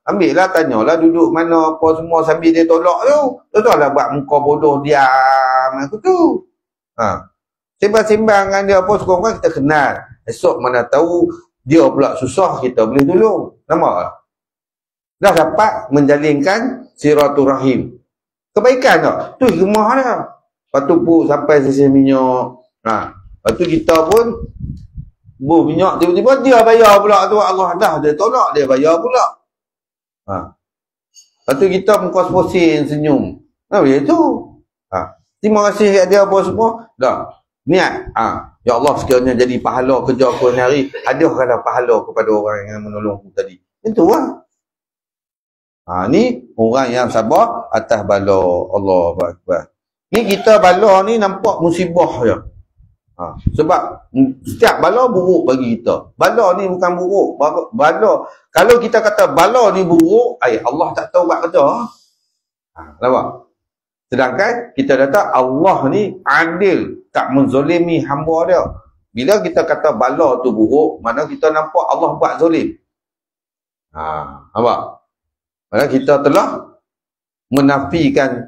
Ambillah, tanyalah duduk mana apa semua sambil dia tolak tu. Tuan-tuanlah buat muka bodoh diam aku tu. Sembang-sembang dengan dia apa sekurang-kurang kita kenal. Esok mana tahu dia pula susah, kita boleh tolong. Nampak? Dah dapat menjalinkan silaturahim. Kebaikan tak? Tu hikmah dia. Lepas tu pun sampai sesi minyak. Lepas tu kita pun minyak tiba-tiba dia bayar pula tu. Allah dah dia tolak dia bayar pula. Lepas tu kita berkos-kosin senyum. Boleh tu. Terima kasih kat dia apa semua. Dah. Niat. Ya Allah sekiranya jadi pahala kerja aku hari. Hadiahkanlah pahala kepada orang yang menolong aku tadi. Itu lah. Ni orang yang sabar atas bala. Allahu Akbar. Ni kita bala ni nampak musibah je. Sebab setiap bala buruk bagi kita. Bala ni bukan buruk. Bala, kalau kita kata bala ni buruk, Allah tak tahu buat kerja. Nampak? Sedangkan kita kata Allah ni adil, tak menzolimi hamba dia. Bila kita kata bala tu buruk, mana kita nampak Allah buat zolim. Nampak? Mana kita telah menafikan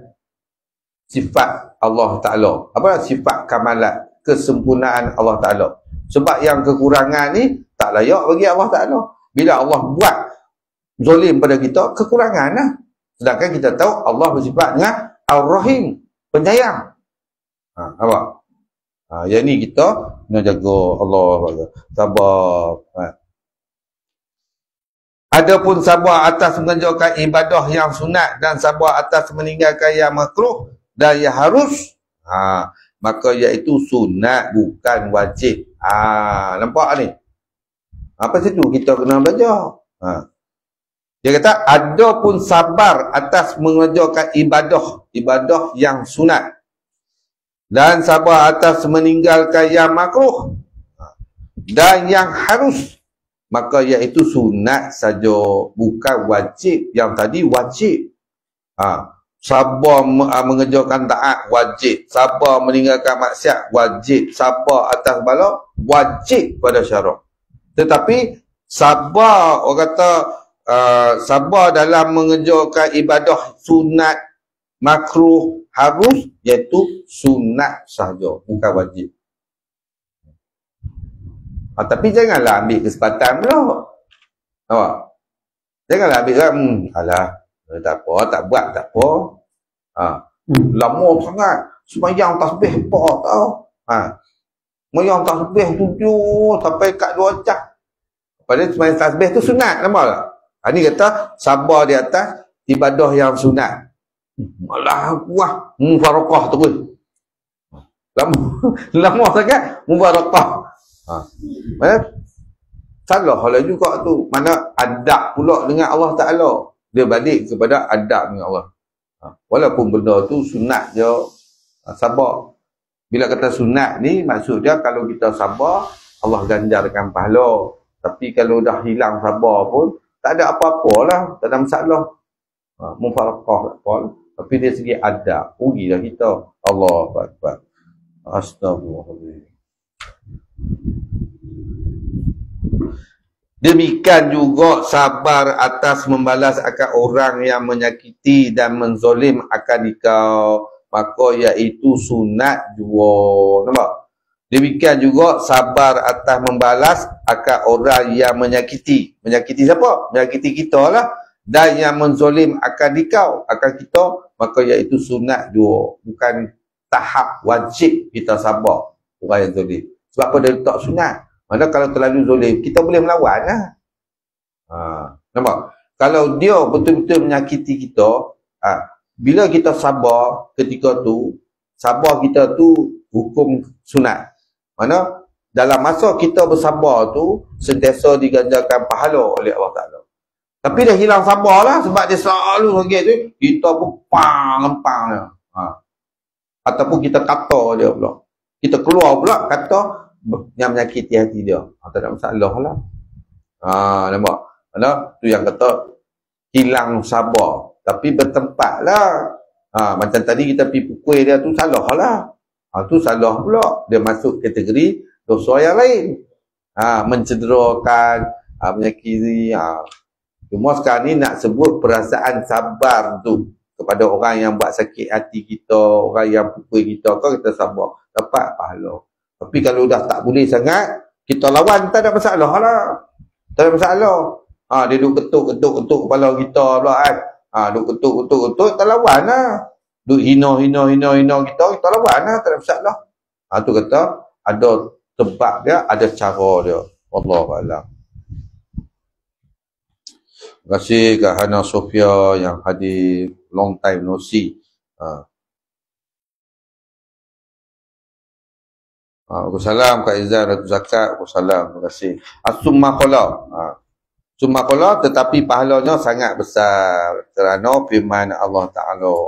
sifat Allah Ta'ala. Apa sifat kamalat, kesempurnaan Allah Ta'ala. Sebab yang kekurangan ni tak layak bagi Allah Ta'ala. Bila Allah buat zolim pada kita, kekurangan lah. Sedangkan kita tahu Allah bersifat dengan Ar-Rahim, penyayang. Apa? Yang ni kita kena jaga Allah. Sabar. Adapun sabar atas mengerjakan ibadah yang sunat dan sabar atas meninggalkan yang makruh dan yang harus, maka iaitu sunat bukan wajib. Nampak ni? Apa situ kita kena belajar. Dia kata adapun sabar atas mengerjakan ibadah yang sunat dan sabar atas meninggalkan yang makruh dan yang harus, maka iaitu sunat saja bukan wajib. Yang tadi wajib. Sabar mengerjakan taat wajib, sabar meninggalkan maksiat wajib, sabar atas bala wajib pada syarak. Tetapi sabar, orang kata sabar dalam mengerjakan ibadah sunat, makruh, harus, iaitu sunat sahaja, bukan wajib. Tapi janganlah ambil kesempatan pula. Janganlah ambil alah, tak apa, tak buat, tak apa. Lama sangat sembahyang tasbih apa tau. Sembahyang tasbih 7 sampai kat 2 jam. Padahal sembahyang tasbih tu sunat, nampak tak? Ni kata sabar di atas ibadah yang sunat. Malah kuah mubarakah terus. Lama sangat mubarakah. Mana salah lah juga tu. Mana adab pula dengan Allah Ta'ala. Dia balik kepada adab dengan Allah. Walaupun benda tu sunat je, sabar. Bila kata sunat ni, maksud dia kalau kita sabar, Allah ganjarkan pahala. Tapi kalau dah hilang sabar pun, tak ada apa-apa lah, tak ada masalah. Mufarakah tak apa. Tapi dari segi adab, rugilah kita. Allahu Akbar. Astagfirullahaladzim. Demikian juga sabar atas membalas akan orang yang menyakiti dan menzolim akan dikau, maka iaitu sunat jua. Nampak? Demikian juga sabar atas membalas akan orang yang menyakiti. Menyakiti siapa? Menyakiti kita lah. Dan yang menzolim akan dikau, akan kita, maka iaitu sunat jua. Bukan tahap wajib kita sabar orang yang zolim. Sebab apa dia letak sunat? Mana kalau terlalu zolim, kita boleh melawan lah. Nampak? Kalau dia betul-betul menyakiti kita, bila kita sabar ketika tu, sabar kita tu hukum sunat. Mana? Dalam masa kita bersabar tu, sentiasa diganjarkan pahala oleh Allah Ta'ala. Tapi dia hilang sabar lah, sebab dia selalu lagi tu, kita pun lempang dia. Ataupun kita kata dia pula. Kita keluar pula kata yang menyakiti hati dia. Tak ada masalah lah. Nampak? Mana? Tu yang kata hilang sabar. Tapi bertempat lah. Macam tadi kita pergi pukul dia tu salah lah. Tu salah pula. Dia masuk kategori dosa yang lain. Mencederakan, menyakiti. Cuma sekarang ni nak sebut perasaan sabar tu kepada orang yang buat sakit hati kita, orang yang pukul kita, kita sabar. Dapat pahala. Tapi kalau dah tak boleh sangat, kita lawan, tak ada masalah lah. Tak ada masalah. Dia duk ketuk kepala kita pula kan. Duk ketuk, kita lawan lah. Duk hina kita lawan lah, tak ada masalah. Tu kata ada sebab dia, ada cara dia. Wallahu a'lam. Terima kasih Kak Hana Sofia yang hadir, long time no see. Waalaikumsalam Kak Izan Ratu Zakat. Waalaikumsalam. Terima kasih. Summa qala. Summa qala, tetapi pahalanya sangat besar kerana firman Allah Ta'ala.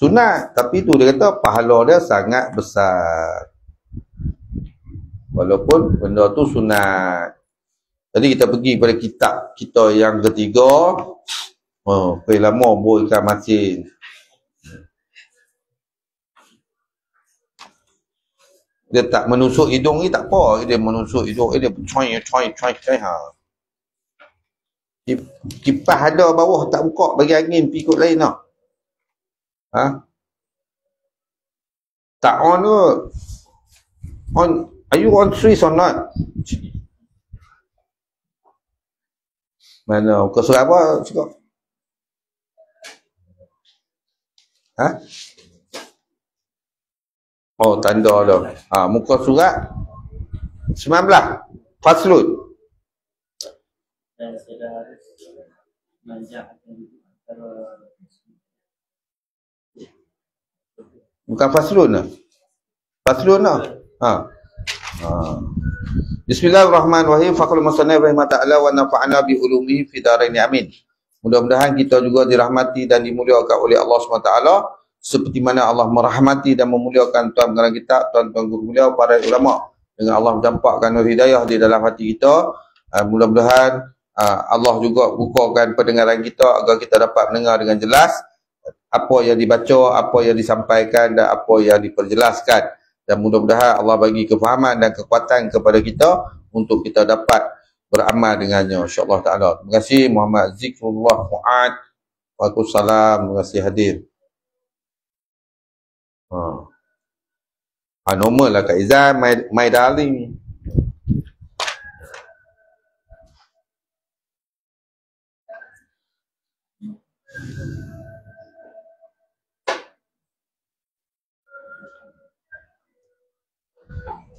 Sunat, tapi tu dia kata pahala dia sangat besar. Walaupun benda tu sunat. Jadi kita pergi pada kitab kita yang ketiga. Pergi lama buat ikan masin. Dia tak menusuk hidung ni tak apa. Dia menusuk hidung. Dia coy. Kipas ada bawah tak buka, bagi angin pergi ikut lain tak. Tak on ke? On. Are you on Swiss or not? Mana? Kau surat apa? Cakap. Oh, tanda dah. Muka surat 19. Faslun. Dan saya harus menjaga antara. Bukan faslun lah. Faslun lah. Bismillahirrahmanirrahim. Faqul musannif rahimahullah wa nafa'ana bi ulumihi fi dharain amin. Mudah-mudahan kita juga dirahmati dan dimuliakan oleh Allah SWT, seperti mana Allah merahmati dan memuliakan tuan pengarang kita, tuan-tuan guru beliau, para ulama, dengan Allah mencampakkan nur hidayah di dalam hati kita. Mudah-mudahan Allah juga bukakan pendengaran kita agar kita dapat mendengar dengan jelas apa yang dibaca, apa yang disampaikan dan apa yang diperjelaskan. Dan mudah-mudahan Allah bagi kefahaman dan kekuatan kepada kita untuk kita dapat beramal dengannya, insya-Allah taala. Terima kasih Muhammad Zikrullah Fuad. Waalaikumsalam. Terima kasih hadir. Normal lah Kak Izan, my darling.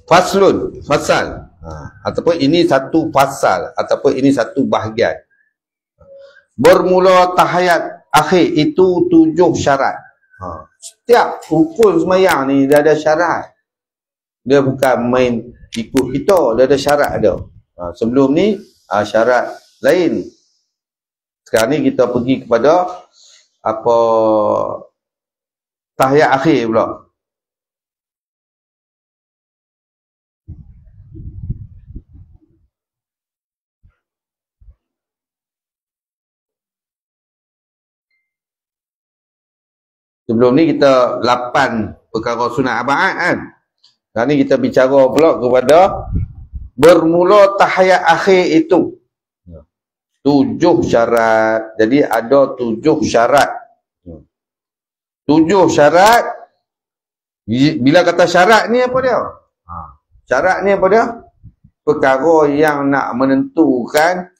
Faslun, fasal. Ataupun ini satu fasal, ataupun ini satu bahagian. Bermula tahiyat akhir itu 7 syarat. Setiap rukun sembahyang ni dia ada syarat. Dia bukan main ikut kita, dia ada syarat dia. Sebelum ni syarat lain. Sekarang ni kita pergi kepada apa, tahiyat akhir pula. Sebelum ni kita 8 perkara sunat arba'at kan. Sekarang ni kita bicara pula kepada bermula tahiyat akhir itu 7 syarat. Jadi ada 7 syarat. 7 syarat. Bila kata syarat ni apa dia? Syarat ni apa dia? Perkara yang nak menentukan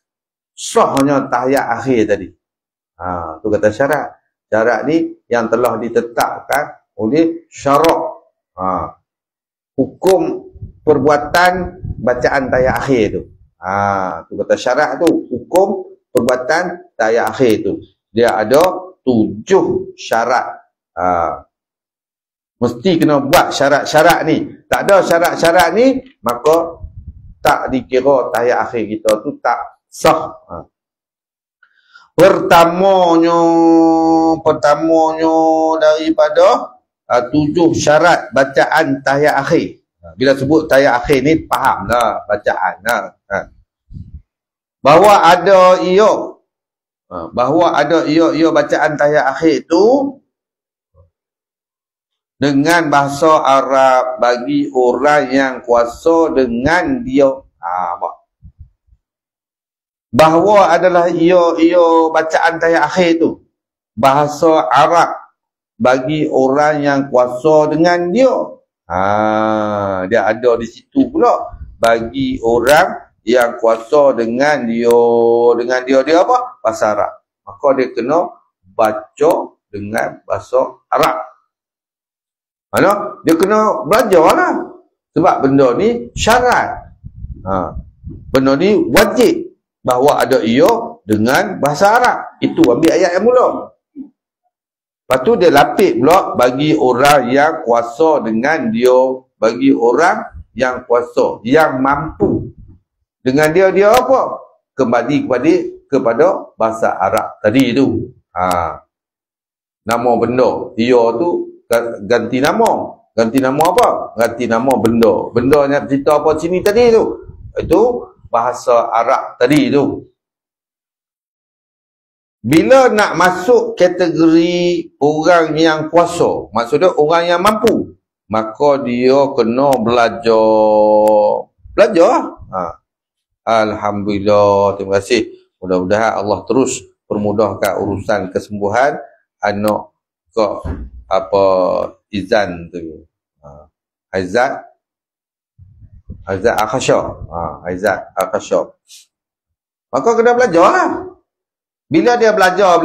sahnya tahiyat akhir tadi. Tu kata syarat. Syarat ni yang telah ditetapkan oleh syarak. Hukum perbuatan bacaan tahiyat akhir tu. Tu kata syarat tu. Hukum perbuatan tahiyat akhir tu. Dia ada 7 syarat. Mesti kena buat syarat-syarat ni. Tak ada syarat-syarat ni, maka tak dikira tahiyat akhir kita tu tak sah. Pertamanya daripada 7 syarat bacaan tahiyat akhir. Bila sebut tahiyat akhir ni faham dah bacaan dah. Bahawa ada ia bacaan tahiyat akhir tu dengan bahasa Arab bagi orang yang kuasa dengan dia. Bahawa adalah ia bacaan tahiyat akhir tu bahasa Arab bagi orang yang kuasa dengan dia. Dia ada di situ pula, bagi orang yang kuasa dengan dia. Dengan dia apa? Bahasa Arab. Maka dia kena baca dengan bahasa Arab. Dia kena belajar lah. Sebab benda ni syarat. Benda ni wajib. Bahawa ada ia dengan bahasa Arab. Itu ambil ayat yang mula. Lepas tu dia lapik pula bagi orang yang kuasa dengan dia. Bagi orang yang kuasa, yang mampu. Dengan dia apa? Kembali kepada bahasa Arab tadi tu. Nama benda. Ia tu ganti nama. Ganti nama apa? Ganti nama benda. Benda yang cerita apa sini tadi tu. Itu bahasa Arab tadi tu. Bila nak masuk kategori orang yang kuasa, maksudnya orang yang mampu, maka dia kena belajar. Belajar. Alhamdulillah, terima kasih. Mudah-mudahan Allah terus permudahkan urusan kesembuhan anak ke Izan tu. Aizat Akasha. Aizat Akasha. Maka kena belajar lah. Bila dia belajar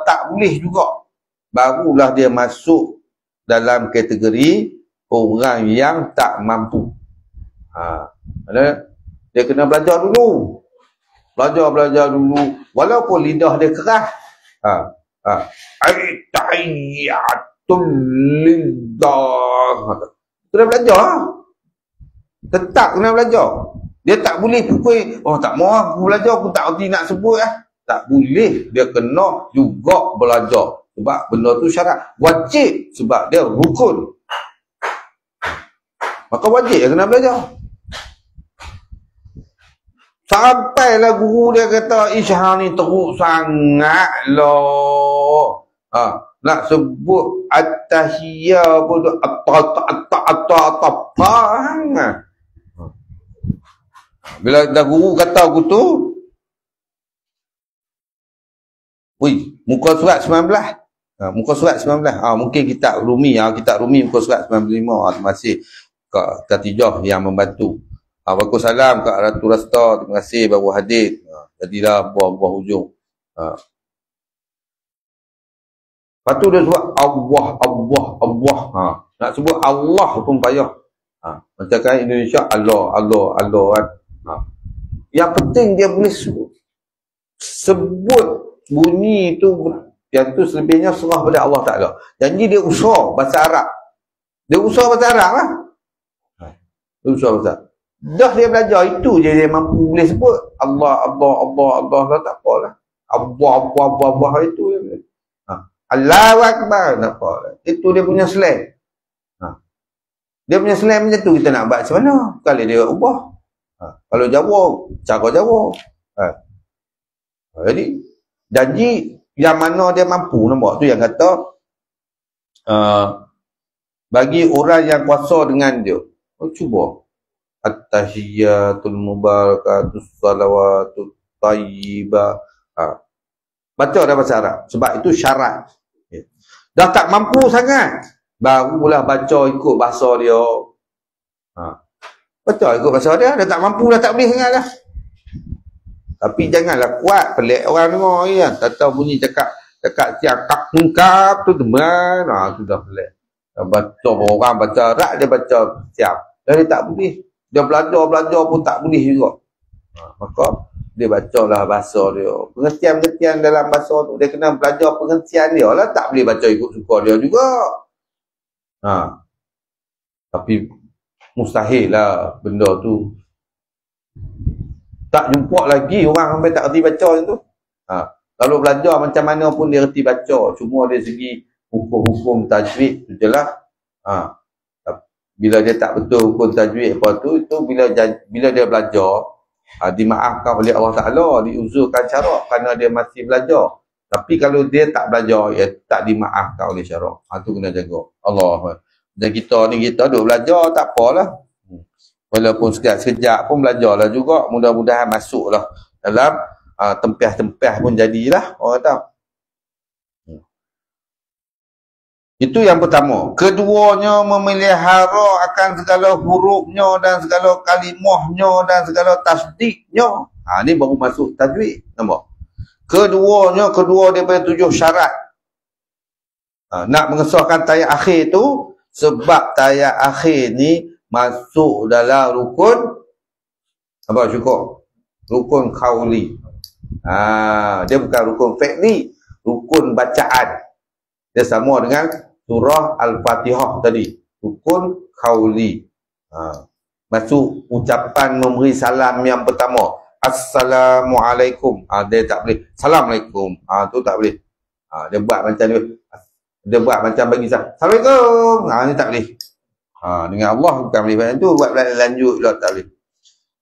tak boleh juga, barulah dia masuk dalam kategori orang yang tak mampu. Dia kena belajar dulu. Belajar dulu. Walaupun lidah dia keras. Aittahiyatul lidah. Kena belajar. Tetap kena belajar. Dia tak boleh pukul. Tak mau aku belajar, aku tak erti nak sebut lah. Tak boleh. Dia kena juga belajar. Sebab benda tu syarat. Wajib. Sebab dia rukun. Maka wajib dia kena belajar. Sampailah guru dia kata, Isyah ni teruk sangat lah. Nak sebut at-tahiyya pun bila dah guru kata aku tu, muka surat 19. Muka surat 19. Mungkin kitab Rumi, muka surat 95. Terima kasih Kak Katijah yang membantu. Waalaikumsalam Kak Ratu Rasta. Terima kasih baru hadir. Jadilah buah-buah hujung. Lepas tu dia sebut Allah. Nak sebut Allah pun payah. Macam kan Indonesia Allah kan. Yang penting dia boleh sebut bunyi tu. Yang tu selebihnya serah pada Allah Ta'ala. Janji dia usaha bahasa Arab. Dia usaha bahasa Arab lah. Dia usaha bahasa Arab. Dah dia belajar itu je dia mampu boleh sebut. Allah tak apalah. Allah itu. Allahu Akbar, tak apa. Itu dia punya slang. Dia punya slang macam tu, kita nak buat macam mana? Kalau dia ubah. Kalau Jawa, cara Jawa. Jadi, janji yang mana dia mampu, nampak tu yang kata, bagi orang yang kuasa dengan dia. Cuba. At-tahiyyatul mubarakatus salawatut tayyibah. Baca dah bahasa Arab. Sebab itu syarat. Dah tak mampu sangat, barulah baca ikut bahasa dia. Baca ikut bahasa dia. Dah tak mampu, dah tak boleh sangat dah. Tapi janganlah kuat, pelik orang dengar ya. Tak tahu bunyi cakap siap kak tu teman. Sudah pelik. Baca orang baca Arab, dia baca siap. Dia tak boleh. Dia belajar pun tak boleh juga. Maka dia bacalah bahasa dia. Pengertian-pengertian dalam bahasa tu, dia kena belajar pengertian dia lah. Tak boleh baca ikut suka dia juga. Tapi mustahil lah benda tu. Tak jumpa lagi orang sampai tak erti baca macam tu. Kalau belajar macam mana pun dia erti baca. Cuma dari segi hukum-hukum tajwid tu je lah. Bila dia tak betul hukum tajwid apa tu, itu bila dia belajar, dimaafkan oleh Allah Ta'ala, diuzurkan syarak kerana dia masih belajar. Tapi kalau dia tak belajar, ya tak dimaafkan oleh syarak. Itu kena jaga. Allah. Dan kita ni, kita duk belajar, tak apalah. Walaupun sekejap pun belajarlah juga. Mudah-mudahan masuklah dalam tempiah-tempiah pun jadilah. Orang tahu. Itu yang pertama. Keduanya, memelihara akan segala hurufnya dan segala kalimahnya dan segala tasdiknya. Ni baru masuk tajwid. Nampak? Kedua daripada 7 syarat. Nak mengesahkan tayat akhir tu sebab tayat akhir ni masuk dalam rukun apa cukup? Rukun qauli. Dia bukan rukun fi'li, rukun bacaan. Dia sama dengan surah Al-Fatihah tadi, rukun qauli. Masuk ucapan memberi salam yang pertama, Assalamualaikum. Dia tak boleh Assalamualaikum. Tu tak boleh. Dia buat macam ni. Dia buat macam bagi salam, Assalamualaikum. Ni tak boleh. Dengan Allah bukan boleh macam tu, buat lanjut pula tak boleh.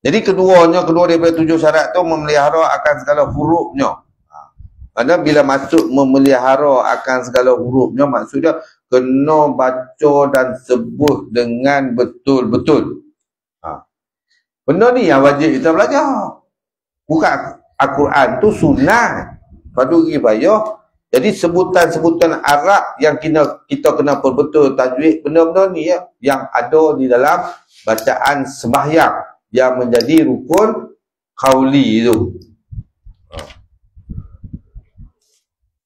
Jadi kedua daripada 7 syarat tu memelihara akan segala hurufnya. Padahal bila masuk memelihara akan segala hurufnya, maksudnya kena baca dan sebut dengan betul-betul. Benda ni yang wajib kita belajar. Bukan Al-Quran tu sunat, fardu kifayah. Jadi sebutan-sebutan Arab yang kita kena perbetul tajwid, benda-benda ni yang ada di dalam bacaan sembahyang yang menjadi rukun qauli itu.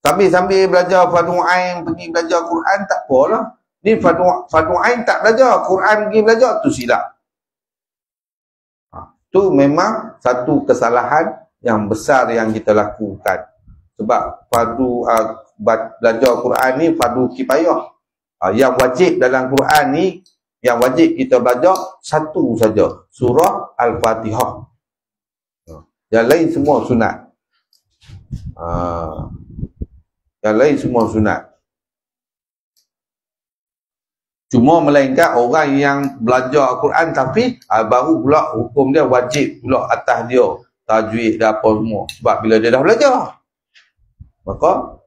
Sambil belajar fardu ain, pergi belajar Quran tak apalah. Ni fardu ain tak belajar, Quran pergi belajar, tu silap. Tu memang satu kesalahan yang besar yang kita lakukan. Sebab fardu belajar Quran ni fardu kifayah. Yang wajib dalam Quran ni, yang wajib kita belajar satu saja, surah Al-Fatihah. Yang lain semua sunat. Yang lain semua sunat. Cuma melainkan orang yang belajar Al-Quran tapi baru pula hukum dia wajib pula atas dia tajwid dan apa semua. Sebab bila dia dah belajar, maka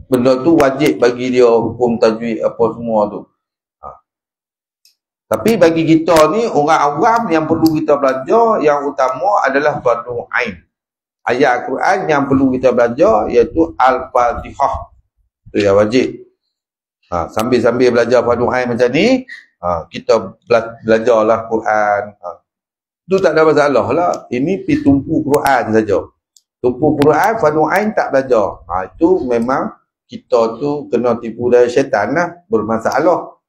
benda tu wajib bagi dia hukum tajwid apa semua tu. Tapi bagi kita ni orang awam yang perlu kita belajar, yang utama adalah fardu ain. Ayat Al-Quran yang perlu kita belajar iaitu Al-Fatihah. Itu yang wajib. Sambil-sambil belajar fardu ain macam ni, kita belajarlah Quran. Itu tak ada masalah lah. Ini pergi tumpu Quran saja. Tumpu Quran, fardu ain tak belajar. Itu memang kita tu kena tipu dari syaitan lah. Bermasalah.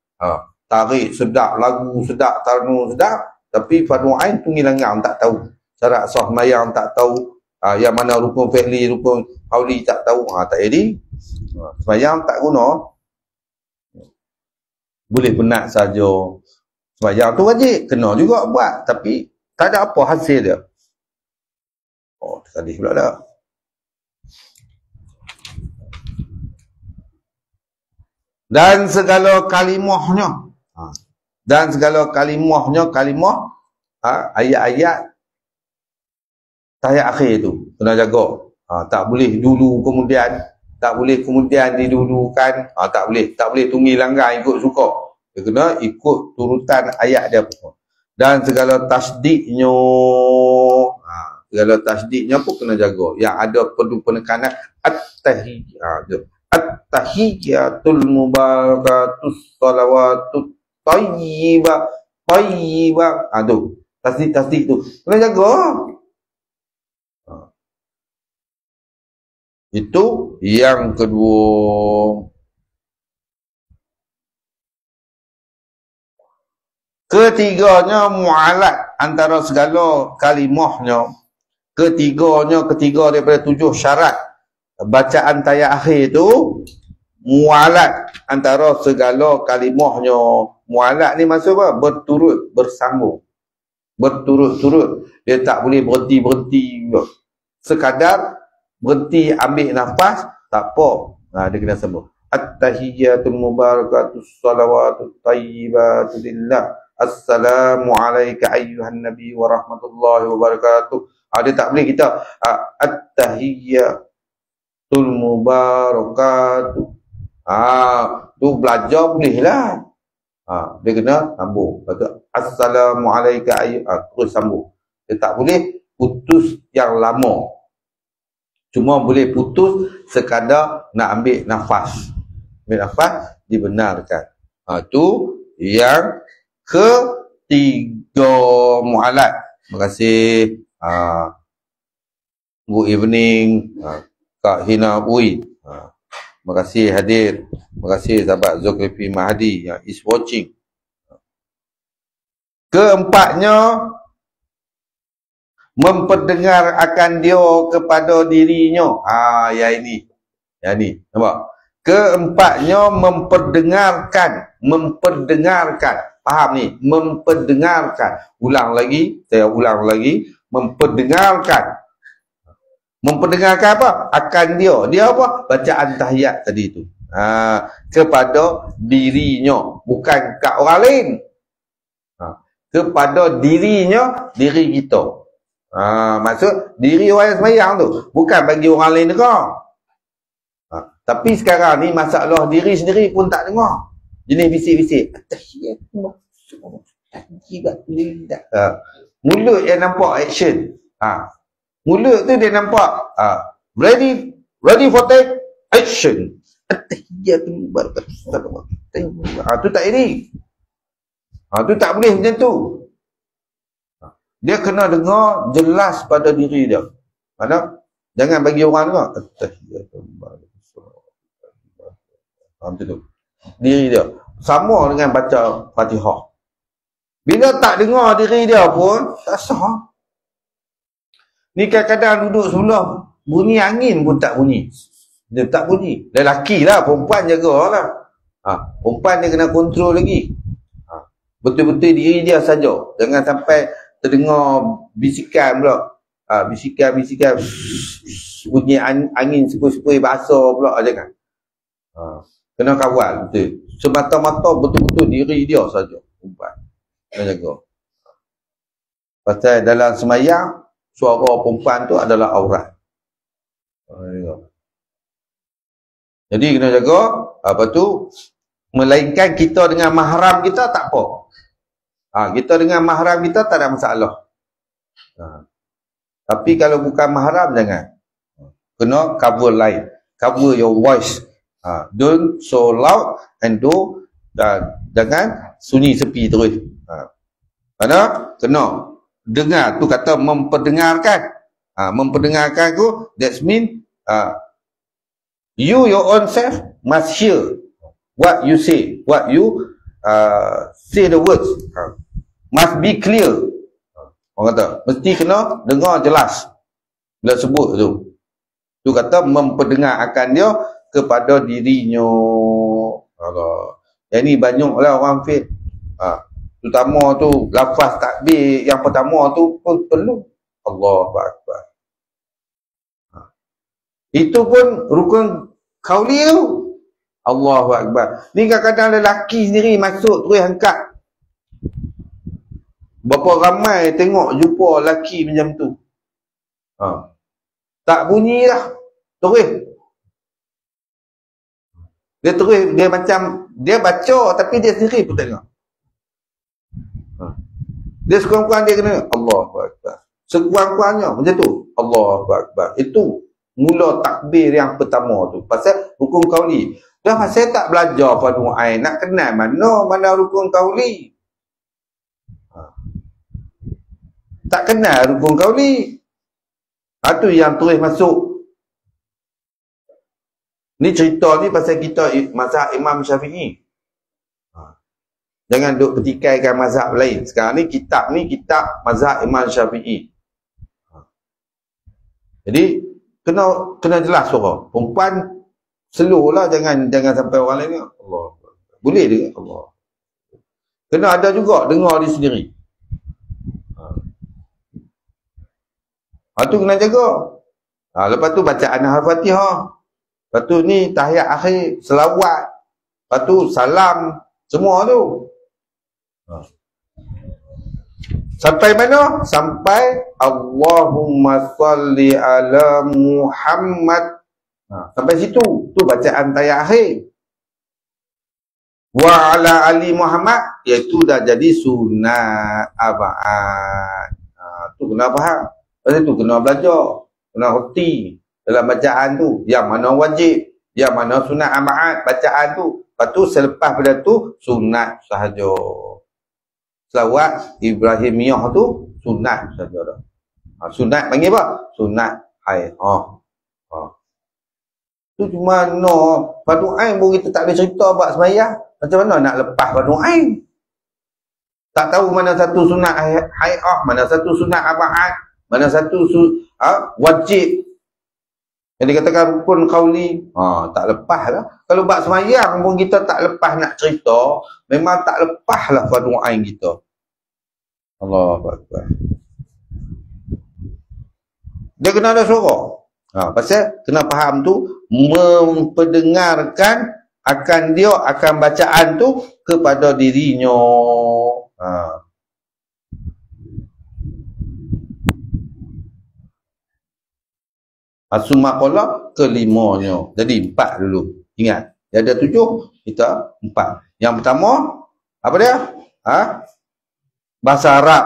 Tarik sedap, lagu sedap, tarnu sedap, tapi fardu ain tu ngilang tak tahu. Syarat sah mayang tak tahu. Yang mana rukun fi'li, rukun qauli tak tahu. Tak jadi. Semayang tak guna. Boleh penat saja. Semayang tu wajib, kena juga buat, tapi tak ada apa hasil dia. Tersalih pula dah. Dan segala kalimahnya. Dan segala kalimahnya, ayat-ayat tayat akhir tu kena jaga. Tak boleh dulu kemudian, tak boleh kemudian didulukan. Tak boleh tunggu langgar ikut suka. Dia kena ikut turutan ayat dia pun. Dan segala tasdiknya, segala tasdiknya pun kena jaga. Yang ada perlu penekanan at-tahiyyatul mubaratus salawatut tayyibah. Tu tasdik tu kena jaga. Itu yang kedua. Ketiganya mu'alat antara segala kalimahnya. Ketiga daripada 7 syarat bacaan tayat akhir tu, mu'alat antara segala kalimahnya. Mu'alat ni maksud apa? Berturut, bersambung, berturut-turut. Dia tak boleh berhenti. Sekadar berhenti ambil nafas tak apa. Dia kena sambung. At-tahiyyatul mubarakatus salawatut tayyibatu lillah. Assalamualaikum ayyuhan nabi wa rahmatullahi wa barakatuh. Dia tak boleh kita at-tahiyyatul mubarakatuh. Tu belajar boleh lah. Dia kena sambung. Assalamualaikum terus sambung. Dia tak boleh putus yang lama. Cuma boleh putus sekadar nak ambil nafas. Ambil nafas dibenarkan. Tu yang ketiga mu'alat. Terima kasih. Good evening, Kak Hina Ui. Terima kasih hadir. Terima kasih sahabat Zulkifli Mahdi yang is watching. Keempatnya, memperdengar akan dia kepada dirinya. Yang ini. Yang ni. Nampak? Keempatnya, memperdengarkan. Faham ni? Memperdengarkan. Saya ulang lagi. Memperdengarkan. Memperdengarkan apa? Akan dia. Dia apa? Bacaan tahiyat tadi tu. Kepada dirinya. Bukan kat orang lain. Kepada dirinya, diri kita. Maksud diri orang yang sembahyang tu. Bukan bagi orang lain dengar. Tapi sekarang ni masalah diri sendiri pun tak dengar. Jenis bisik-bisik. Mulut yang nampak action. Mulut tu dia nampak ready for take action. Tu tak ini. Tu tak boleh macam tu. Dia kena dengar jelas pada diri dia. Jangan bagi orang dengar. Macam tu. Diri dia. Sama dengan baca Fatihah. Bila tak dengar diri dia pun, tak sah. Ni kadang-kadang duduk sebelah, bunyi angin pun tak bunyi. Dia tak bunyi. Lelaki lah, perempuan jagalah. Perempuan dia kena kontrol lagi. Betul-betul diri dia saja. Jangan sampai terdengar bisikan pula. Bisikan. Bunyi angin sepoi-sepoi basah pula. Jangan. Kena kawal betul. Semata-mata betul-betul diri dia saja. Perempuan. Kena jaga. Pasal dalam semayang, suara perempuan tu adalah aurat. Jadi kena jaga. Apa tu? Melainkan kita dengan mahram kita tak apa. Kita dengan mahram kita tak ada masalah. Tapi kalau bukan mahram jangan. Kena cover line. Cover your voice. Don't so loud and jangan sunyi sepi terus. Kena dengar tu kata memperdengarkan. Memperdengarkan tu that mean you your own self must hear what you say, what you say the words must be clear. Orang kata mesti kena dengar jelas bila sebut tu kata memperdengar akan dia kepada dirinya. Yang ni banyaklah orang fail. Terutama tu lafaz takbir yang pertama tu pun perlu. Allahu Akbar. Itu pun rukun qauli tu. Allahu Akbar. Ni kadang-kadang lelaki sendiri masuk terus angkat. Berapa ramai tengok jumpa lelaki macam tu. Tak bunyi lah. Terus. Dia macam dia baca tapi dia sendiri pun tak dengar. Dia sekurang-kurang dia kena Allahu Akbar. Sekurang-kurangnya macam tu. Allahu Akbar. Itu mula takbir yang pertama tu. Pasal rukun qauli. Dah saya tak belajar pada Mu'ain. Nak kenal mana rukun qauli. Tak kenal rukun qauli. Tu yang terus masuk. Ni cerita ni pasal kita mazhab Imam Syafi'i. Jangan duk petikaikan mazhab lain. Sekarang ni kitab mazhab Imam Syafi'i. Jadi kena jelas suara. Perempuan slow lah, jangan sampai orang lain tengok. Allah. Boleh dia Allah. Kena ada juga dengar dia sendiri. Tu kena jaga. Lepas tu bacaan Al-Fatihah. Lepas tu ni tahiyat akhir, selawat. Lepas tu salam, semua tu. Sampai mana? Sampai Allahumma salli ala Muhammad. Sampai situ. Tu bacaan tahiyat akhir. Wa ala ali Muhammad, iaitu dah jadi sunat abad. Tu kena faham. Pasal tu kena belajar. Kena reti dalam bacaan tu. Yang mana wajib, yang mana sunat abad bacaan tu. Lepas tu selepas pada tu sunat sahaja. Selawat Ibrahimiyah tu sunat saja dah. Sunat panggil apa? Sunat hai. Tu cuma fardu ain pun kita tak boleh cerita bab sembahyang. Macam mana nak lepas fardu ain? Tak tahu mana satu sunat hai'ah, mana satu sunat aba'at, mana satu wajib. Yang dikatakan rukun qauli, tak lepas lah. Kalau bab sembahyang pun kita tak lepas nak cerita, memang tak lepas lah fardu ain kita. Allahu Akbar. Dia kena ada suara. Pasal kena faham tu, memperdengarkan akan dia, akan bacaan tu kepada dirinya. As-sumaqala kelimanya. Jadi 4 dulu. Ingat, dia ada 7, kita 4. Yang pertama, apa dia? Bahasa Arab.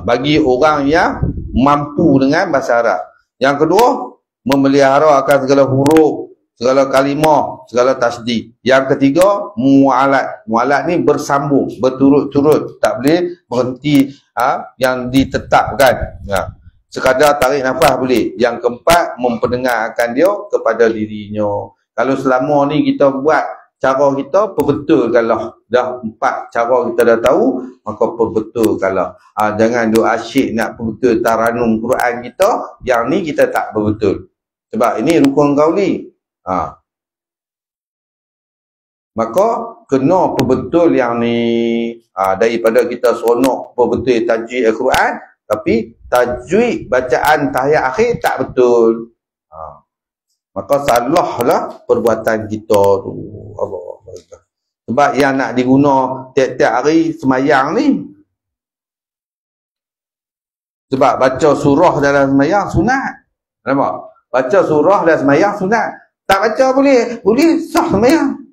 Bagi orang yang mampu dengan bahasa Arab. Yang kedua, memelihara akan segala huruf, segala kalimah, segala tasdid. Yang ketiga, mu'alat. Mu'alat ni bersambung, berturut-turut. Tak boleh berhenti yang ditetapkan. Sekadar tarik nafas boleh. Yang keempat, memperdengarkan dia kepada dirinya. Kalau selama ni kita buat cara kita, perbetulkanlah. Dah 4 cara kita dah tahu, maka perbetulkanlah. Jangan duk asyik nak perbetul taranum Quran kita, yang ni kita tak berbetul. Sebab ini rukun qauli. Maka kena perbetul yang ni. Daripada kita seronok perbetul tajwid Al-Quran, tapi tajwid bacaan tahiyat akhir tak betul. Maka salahlah perbuatan kita tu. Allah. Sebab yang nak diguna tiap-tiap hari semayang ni, sebab baca surah dalam semayang sunat. Nampak? Baca surah dalam semayang sunat. Tak baca boleh sah semayang.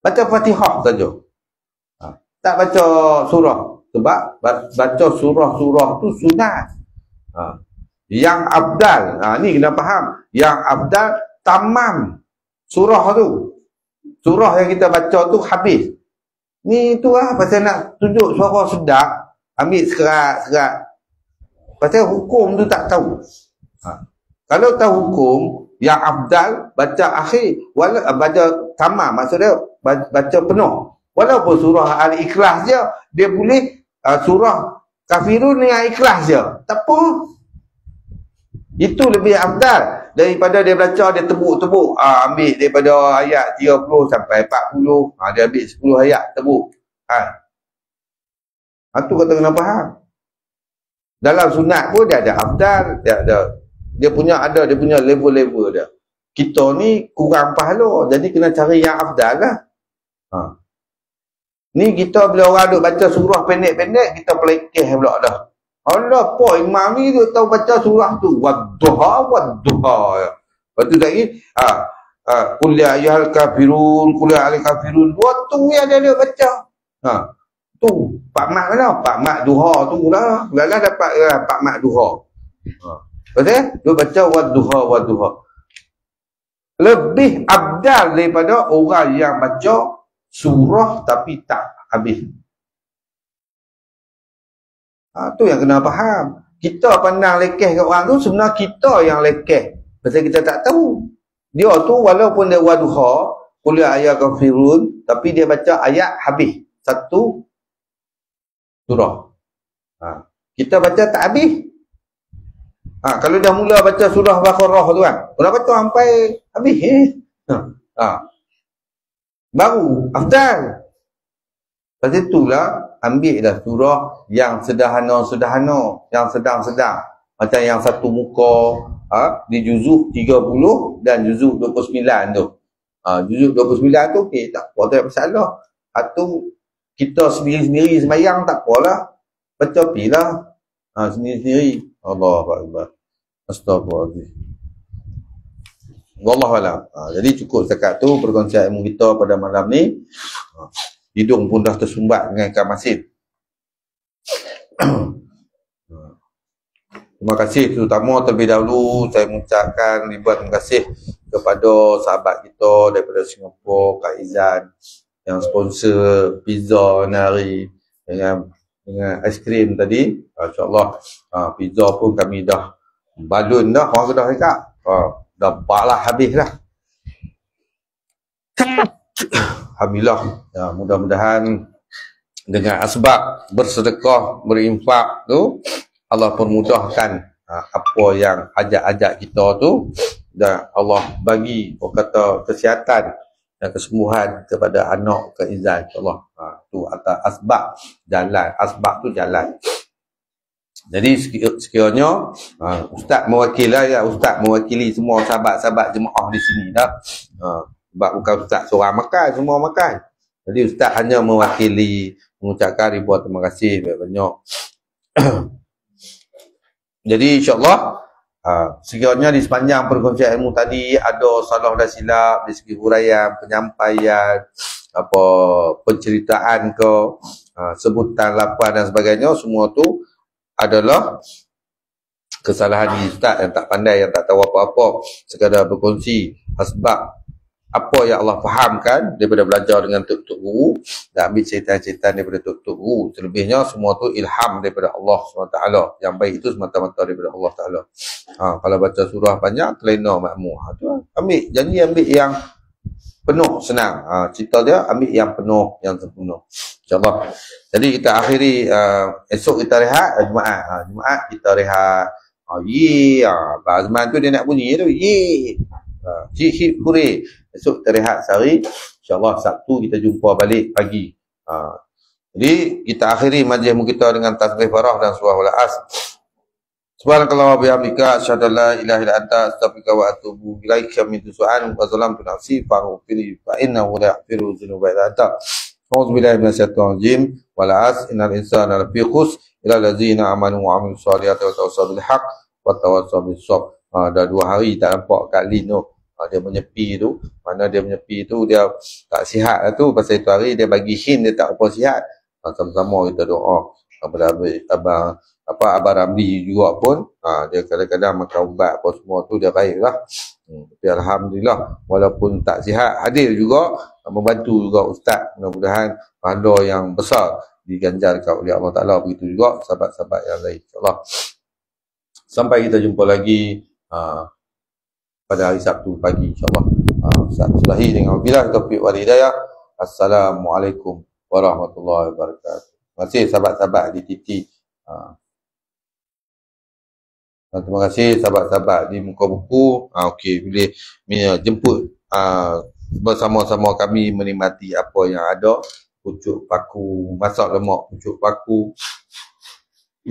Baca Fatihah saja. Tak baca surah. Sebab baca surah-surah tu sunat. Yang afdal, ni kena faham. Yang afdal tamam surah tu. Surah yang kita baca tu habis. Ni tu pasal nak tunjuk suara sedap, ambil serat-serat. Pasal hukum tu tak tahu. Kalau tahu hukum, yang afdal baca akhir, baca tamam, maksudnya baca penuh. Walaupun surah Al-Ikhlas je, dia boleh surah Kafirun dengan Ikhlas je. Tak apa. Itu lebih afdal daripada dia baca, dia tebuk-tebuk. Ambil daripada ayat 30 sampai 40. Dia ambil 10 ayat, tebuk. Itu kata kena faham. Dalam sunat pun dia ada afdal, dia punya level-level dia. Kita ni kurang pahala, jadi kena cari yang afdal lah. Ni kita bila orang duk baca surah pendek-pendek, kita pelekeh pula dah. Allah, apa imam ni duk tahu baca surah tu, wadduha. Lepas tu lagi qul ya ayyuhal kafirun, qul ya ayyuhal kafirun. Dua tu yang dia baca. Tu Pak Mat mana? Pak Mat duha tu lah. Lalah dapat Pak Mat duha. Betul? Dia baca wadduha. Lebih abdal daripada orang yang baca surah tapi tak habis. Tu yang kena faham. Kita pandang lekeh kat orang tu, sebenarnya kita yang lekeh. Pasal kita tak tahu. Dia tu walaupun dia wadduha, qul ya ayyuhal kafirun, tapi dia baca ayat habis. Satu surah. Kita baca tak habis. Kalau dah mula baca surah Baqarah tu kan, dah baca sampai habis. Baru afdal. Pasal itulah ambil dah surah yang sederhana-sederhana, yang sedang-sedang. Macam yang satu muka di juzuk 30 dan juzuk 29 tu. Juzuk 29 tu okey, tak apa, tak ada masalah. Atau kita sendiri-sendiri sembahyang tak apalah. Baca pilah. Sendiri-sendiri. Allahu Akbar. Astagfirullahaladzim. Wallahu a'lam. Jadi cukup setakat tu perkongsian ilmu kita pada malam ni. Hidung pun dah tersumbat dengan ikan masin. Terima kasih terutama terlebih dahulu saya mengucapkan ribuan terima kasih kepada sahabat kita daripada Singapura, Kak Izan, yang sponsor pizza nari dengan aiskrim tadi. InsyaAllah pizza pun kami dah balun dah, orang Kedah cakap. Dapatlah habis dah. Alhamdulillah. Ya, mudah-mudahan dengan asbab bersedekah, berinfak tu Allah permudahkan apa yang ajak-ajak kita tu, dan Allah bagi kata kesihatan dan kesembuhan kepada anak ke Izan, insya-Allah. Tu atas asbab jalan, asbab tu jalan. Jadi sekiranya ustaz mewakili semua sahabat-sahabat jemaah di sini dah. Sebab bukan ustaz seorang makan, semua makan. Jadi ustaz hanya mewakili mengucapkan ribuan terima kasih banyak-banyak. Jadi insya-Allah sekiranya di sepanjang perkongsian ilmu tadi ada salah dan silap di segi huraian, penyampaian, apa penceritaan ke, sebutan lapan dan sebagainya, semua tu adalah kesalahan di ustaz yang tak pandai, yang tak tahu apa-apa, sekadar berkongsi asbab apa yang Allah fahamkan daripada belajar dengan tuk-tuk guru dan ambil cerita-cerita daripada tuk-tuk guru. Selebihnya semua tu ilham daripada Allah SWT. Yang baik itu semata-mata daripada Allah Ta'ala. Kalau baca surah banyak, terlena makmur. Ambil, janji ambil yang penuh, senang. Cerita dia ambil yang penuh, yang sempurna, InsyaAllah. Jadi kita akhiri, esok kita rehat, Jumaat kita rehat. Azman tu dia nak bunyi tu, hip hurray. Esok kita rehat sehari, insyaAllah Sabtu kita jumpa balik pagi. Jadi kita akhiri majlis kita dengan tasbih farah dan surah Al-As. Subhanakallah wa bihamdika asyhadu an la ilaha illa anta astaghfiruka wa atubu ilaika min tusu'an wa zalamtu nafsi faghfirli fa innahu la yaghfiru dzunuba illa anta. A'udzu billahi minasyaitonir rajim. Wal 'asri innal insana lafi khusr illa allazina amanu wa 'amilus solihati wa tawassaw bil haqq wa tawassaw bis sabr. Dah 2 hari tak nampak Kak Lin tu. Dia menyepi tu, mana dia menyepi tu dia tak sihat lah tu. Pasal itu hari dia bagi hint dia tak apa sihat. Sama-sama kita doa kepada Abang Ramli juga pun, dia kadang-kadang makan ubat apa semua tu dia baik lah. Tapi Alhamdulillah, walaupun tak sihat, hadir juga, membantu juga ustaz. Mudah-mudahan pahala yang besar diganjarkan oleh Allah Ta'ala. Begitu juga sahabat-sahabat yang lain, insyaAllah. Sampai kita jumpa lagi pada hari Sabtu pagi, insyaAllah. Selahi dengan wabillahi taufiq wal hidayah. Assalamualaikum warahmatullahi wabarakatuh. Terima kasih sahabat-sahabat di TT. Terima kasih sahabat-sahabat di muka buku. Okey, boleh jemput bersama-sama kami menikmati apa yang ada. Pucuk paku, masak lemak pucuk paku,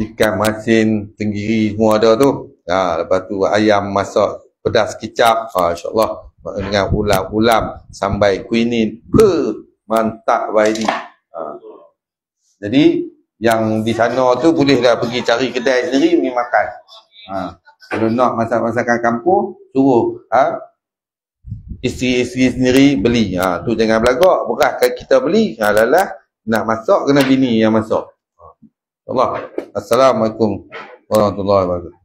ikan masin, tenggiri, semua ada tu. Lepas tu ayam masak pedas kicap, insyaAllah, dengan ulam-ulam sambai kuinin. Mantap baik ni. Jadi yang di sana tu bolehlah pergi cari kedai sendiri pergi makan. Kalau nak masak-masakan kampung, suruh isteri-isteri sendiri beli. Tu jangan belagak, beras kan kita beli. Lalah nak masak kena bini yang masak. Allah. Assalamualaikum warahmatullahi wabarakatuh.